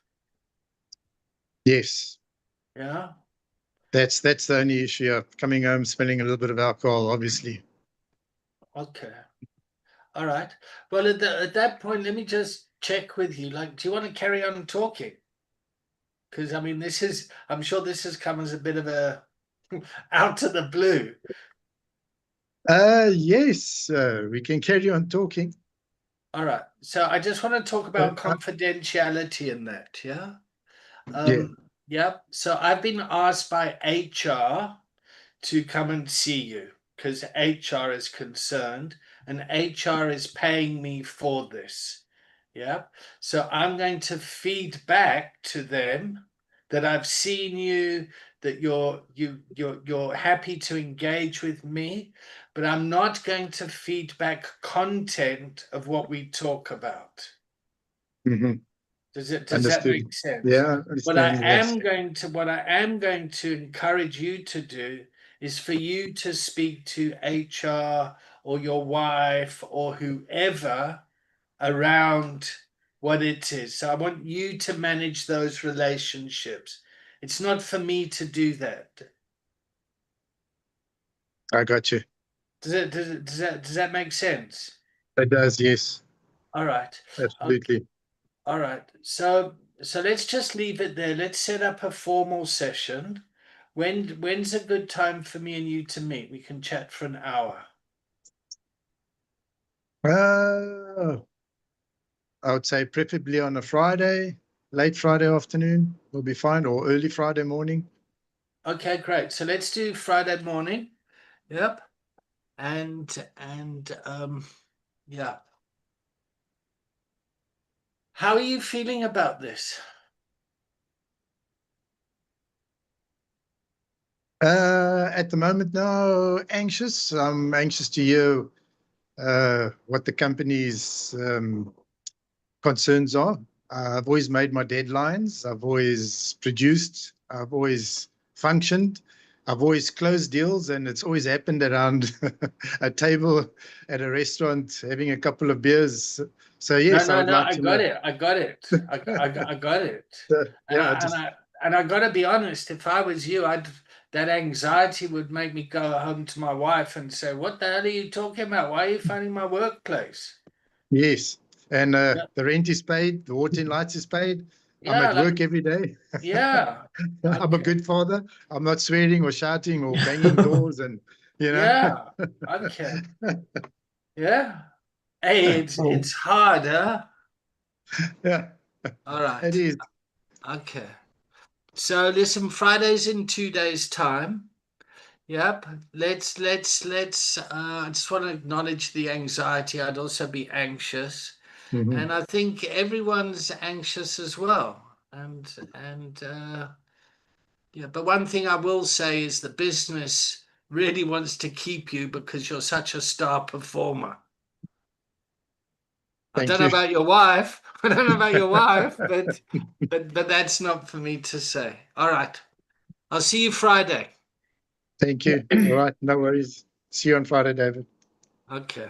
Yes, Yeah. that's the only issue. Coming home, smelling a little bit of alcohol, obviously. Okay. All right. Well, at that point, let me just check with you. Like, do you want to carry on talking? Because I mean, I'm sure this has come as a bit of a out of the blue. Yes, we can carry on talking. All right. So I just want to talk about Uh, confidentiality in that. Yeah. yeah. Yeah. So I've been asked by HR to come and see you because HR is concerned and HR is paying me for this. Yeah. So I'm going to feed back to them that I've seen you, that you're happy to engage with me, but I'm not going to feed back content of what we talk about. Hmm. Does that Understood. make sense? Yeah, What I understanding. Yes. am going to what I am going to encourage you to do is for you to speak to HR or your wife or whoever around what it is. So I want you to manage those relationships. It's not for me to do that. I got you. Does that make sense? It does. Yes, All right. Okay. absolutely. All right. So let's just leave it there. Let's set up a formal session. When's a good time for me and you to meet? We can chat for an hour. I would say preferably on a Friday, late Friday afternoon will be fine, or early Friday morning. Okay, great. So let's do Friday morning. Yep. And yeah. How are you feeling about this? At the moment now, anxious. I'm anxious to hear what the company's concerns are. I've always made my deadlines. I've always produced. I've always functioned. I've always closed deals, and it's always happened around a table at a restaurant having a couple of beers. So No, yes, I no, would no. like I to got know. it. I got it. I got it. And Yeah, I and I and I got to be honest. If I was you, that anxiety would make me go home to my wife and say, "What the hell are you talking about? Why are you phoning my workplace?" yes. And Yeah, the rent is paid, the water and lights is paid. I'm yeah, at work every day. yeah. I'm a Okay, good father. I'm not swearing or shouting or banging doors and you know. yeah. Okay, yeah. Hey, it's hard, huh? Yeah, All it right. is. Okay. So listen, Friday's in 2 days' time. Yep. Let's I just want to acknowledge the anxiety. I'd also be anxious. Mhm. And I think everyone's anxious as well. And yeah, but one thing I will say is the business really wants to keep you because you're such a star performer. I Thank don't know you. about your wife. I don't know about your wife, but that's not for me to say. All right. I'll see you Friday. Thank you. All right, no worries. See you on Friday, David. Okay.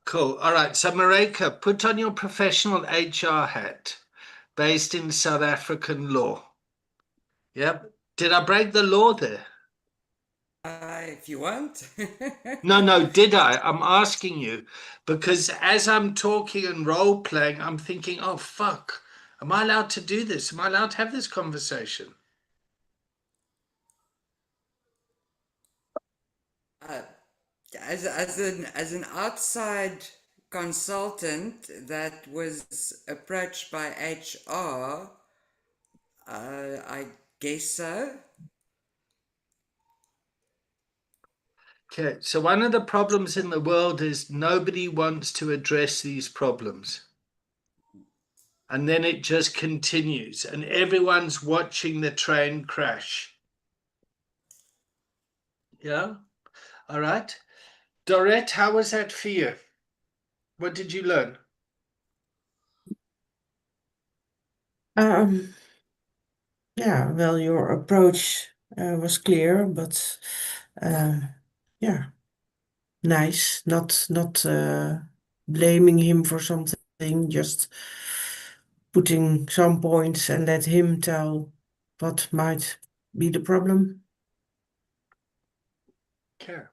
Cool. All right. So, Mareka, put on your professional HR hat based in South African law. Yep. Did I break the law there? If you want. No, did I? I'm asking you because as I'm talking and role playing, I'm thinking, oh, fuck. Am I allowed to do this? Am I allowed to have this conversation? As an outside consultant that was approached by HR, I guess so. Okay. So, one of the problems in the world is nobody wants to address these problems. And then it just continues, and everyone's watching the train crash. Yeah. All right. Dorette, how was that for you? What did you learn? Yeah, well, your approach was clear, but yeah, nice. Not blaming him for something, just putting some points and let him tell what might be the problem. Okay.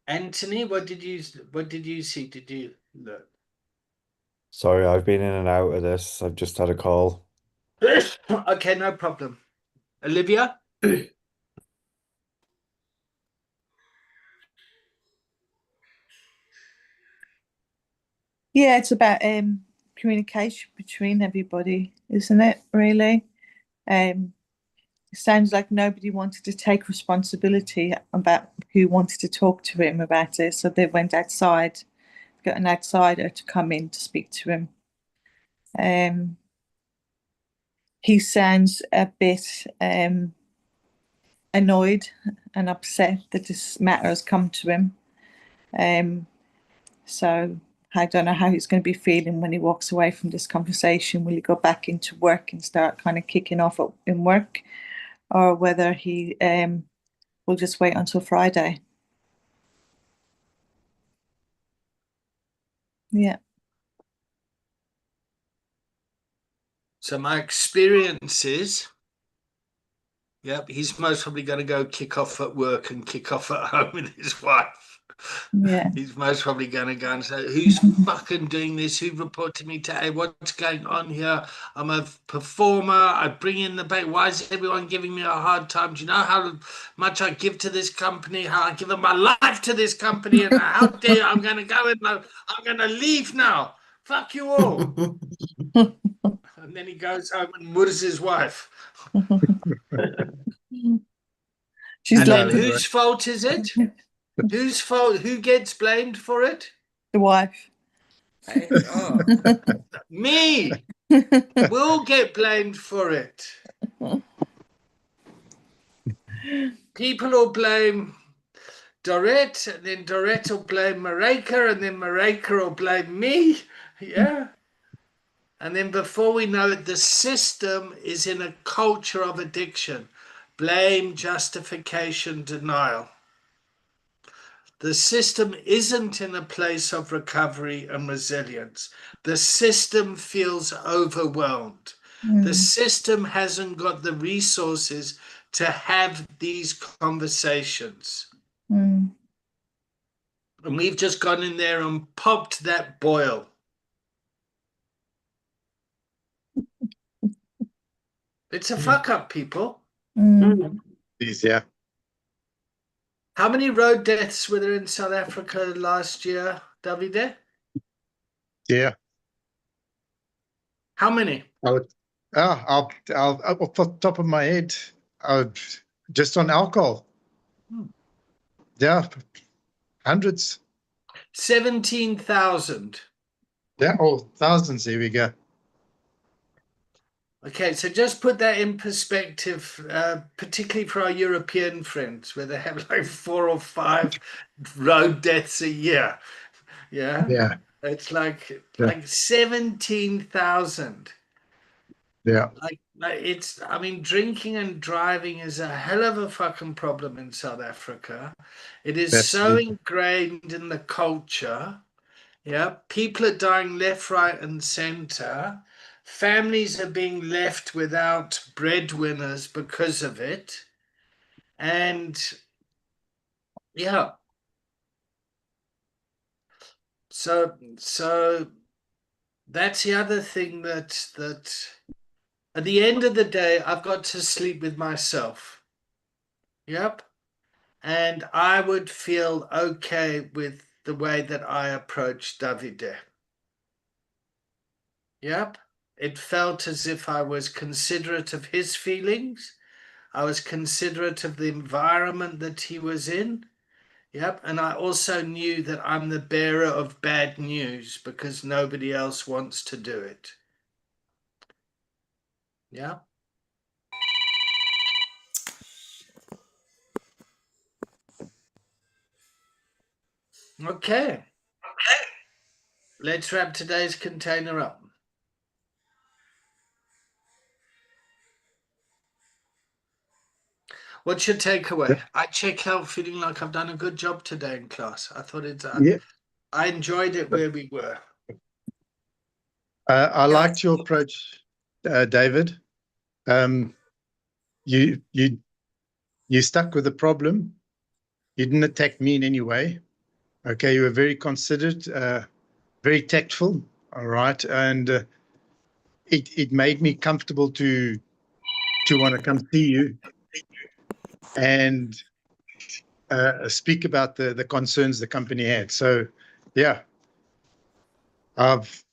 Anthony, what did you see? Did you learn? Sorry, I've been in and out of this. I've just had a call. Okay, no problem. Olivia? Yeah, it's about communication between everybody, isn't it? Really, it sounds like nobody wanted to take responsibility about who wanted to talk to him about it, so they went outside, got an outsider to come in to speak to him. He sounds a bit annoyed and upset that this matter has come to him. So I don't know how he's going to be feeling when he walks away from this conversation. Will he go back into work and start kind of kicking off in work, or whether he will just wait until Friday? Yeah. So my experience is, yep, he's most probably going to go kick off at work and kick off at home with his wife. Yeah. He's most probably going to go and say, who's fucking doing this? Who reported me to A? What's going on here? I'm a performer. I bring in the bait. Why is everyone giving me a hard time? Do you know how much I give to this company? How I give my life to this company? And how dare you? I'm going to go and I'm going to leave now. Fuck you all. And then he goes home and murders his wife. She's And like then whose fault is it? Whose fault? Who gets blamed for it? the wife. HR. Me. We'll get blamed for it. People will blame Dorette, and then Dorette will blame Mareka, and then Mareka will blame me. Yeah. And then before we know it, the system is in a culture of addiction. Blame, justification, denial. The system isn't in a place of recovery and resilience. The system feels overwhelmed. The system hasn't got the resources to have these conversations. Mm. And we've just gone in there and popped that boil. It's a fuck up, people. Mm. Please, yeah. How many road deaths were there in South Africa last year, Davide? Yeah. How many? I would, I'll off the top of my head, just on alcohol. Yeah, hundreds. 17,000. Yeah, oh, thousands. Here we go. Okay, so just put that in perspective, particularly for our European friends, where they have like 4 or 5 road deaths a year. Yeah, Yeah, it's like yeah, 17,000. yeah. Like it's. I mean, drinking and driving is a hell of a fucking problem in South Africa. It is so Absolutely. ingrained in the culture. Yeah, people are dying left, right, and center. Families are being left without breadwinners because of it. And yeah, so that's the other thing that at the end of the day, I've got to sleep with myself. Yep. And I would feel okay with the way that I approached Davide. Yep. It felt as if I was considerate of his feelings. I was considerate of the environment that he was in. Yep. And I also knew that I'm the bearer of bad news because nobody else wants to do it. Yeah. Okay. Let's wrap today's container up. What's your takeaway? I check out feeling like I've done a good job today in class. I thought Yeah. I enjoyed it where we were. I Yeah, liked your approach, David. Um, you you you stuck with the problem. You didn't attack me in any way. Okay, you were very considerate, very tactful. All right, and it made me comfortable to want to come see you and speak about the concerns the company had. So, yeah, I've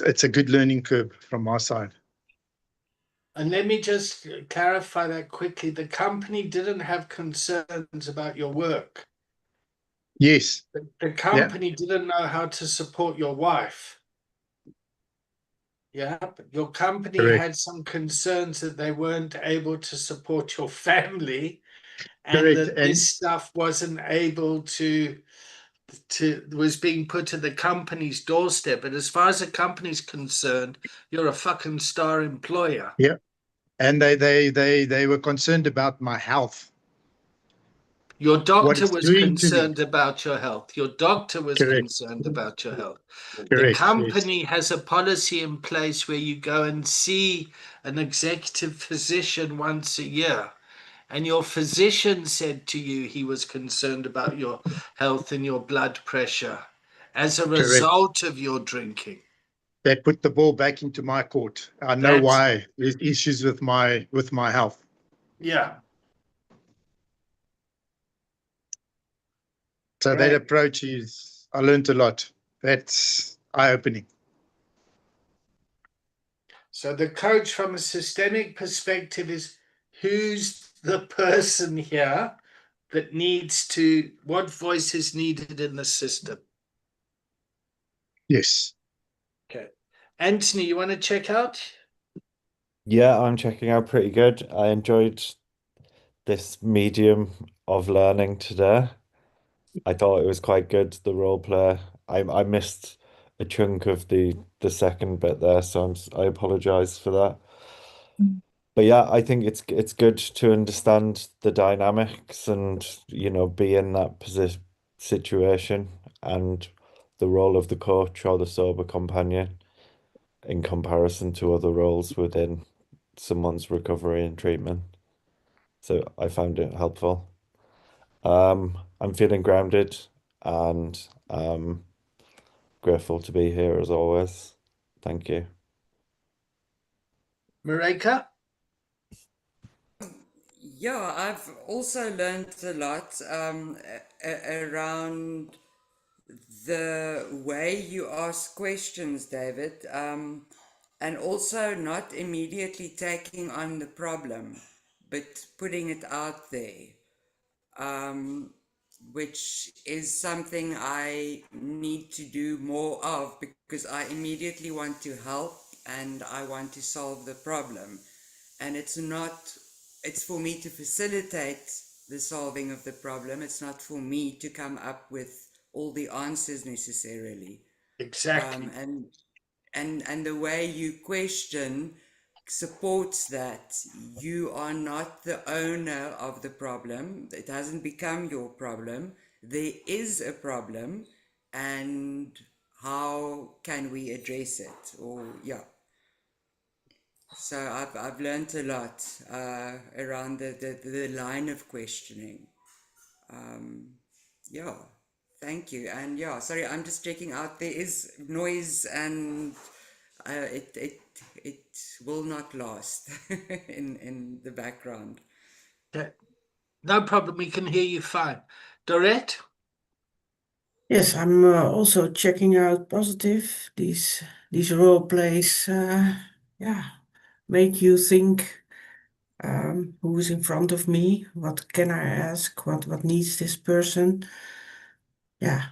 it's a good learning curve from my side. And let me just clarify that quickly. The company didn't have concerns about your work. Yes, The yeah, company didn't know how to support your wife. Yeah, but your company correct, had some concerns that they weren't able to support your family and correct, that this and stuff wasn't able to was being put to the company's doorstep. But as far as the company's concerned, you're a fucking star employer. yeah, and they were concerned about my health, Your what doctor it's was doing to me. concerned about your health. Your doctor was Correct, concerned about your health. The correct, yes, company has a policy in place where you go and see an executive physician once a year. And your physician said to you he was concerned about your health and your blood pressure as a correct. result of your drinking. They put the ball back into my court. I know That's, why there's issues with my health. yeah, So that great. approach is, I learned a lot. That's eye-opening. So the coach from a systemic perspective is who's the person here that needs to, what voice is needed in the system? Yes. Okay. Anthony, you want to check out? Yeah, I'm checking out pretty good. I enjoyed this medium of learning today. I thought it was quite good, the role play. I missed a chunk of the second bit there, so I apologize for that. But yeah, I think it's good to understand the dynamics and be in that position situation and the role of the coach or the sober companion in comparison to other roles within someone's recovery and treatment. So I found it helpful. I'm feeling grounded and grateful to be here as always. Thank you. Mareka? yeah, I've also learned a lot around the way you ask questions, David, and also not immediately taking on the problem, but putting it out there, um, which is something I need to do more of because I immediately want to help and I want to solve the problem. And it's for me to facilitate the solving of the problem. It's not for me to come up with all the answers necessarily. Exactly. And the way you question supports that. You are not the owner of the problem. It hasn't become your problem. There is a problem, and how can we address it? Or yeah. So I've learned a lot around the line of questioning. Yeah, thank you. And yeah, sorry, I'm just checking out. There is noise, and it will not last in the background. Okay. No problem. We can hear you fine. Dorette? Yes, I'm also checking out positive. These role plays, yeah, make you think, who is in front of me? What can I ask? What needs this person? Yeah.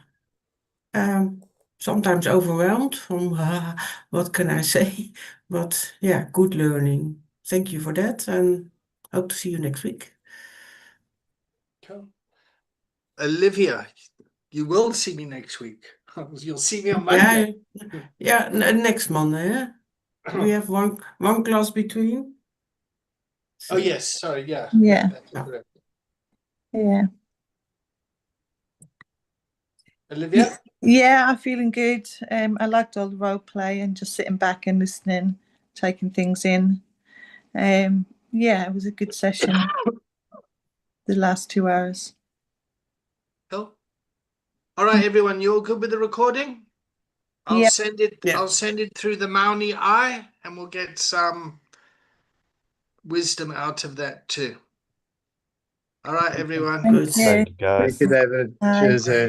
Sometimes overwhelmed from what can I say? But yeah, good learning. Thank you for that, and hope to see you next week. Cool. Olivia, you will see me next week. You'll see me on Monday. Yeah, next Monday. Huh? We have one class between. Oh, yes. Sorry. Yeah. Yeah. That's correct. Yeah. Olivia? Yeah, I'm feeling good. I liked all the role play and just sitting back and listening, taking things in. Yeah, it was a good session. The last 2 hours. Cool. All right, everyone. You all good with the recording? I'll Yeah. send it. Yeah. I'll send it through the Mauni Eye, and we'll get some wisdom out of that too. All right, everyone. Good. Thank you. Thank you, guys. Thank you, David. Bye. Cheers.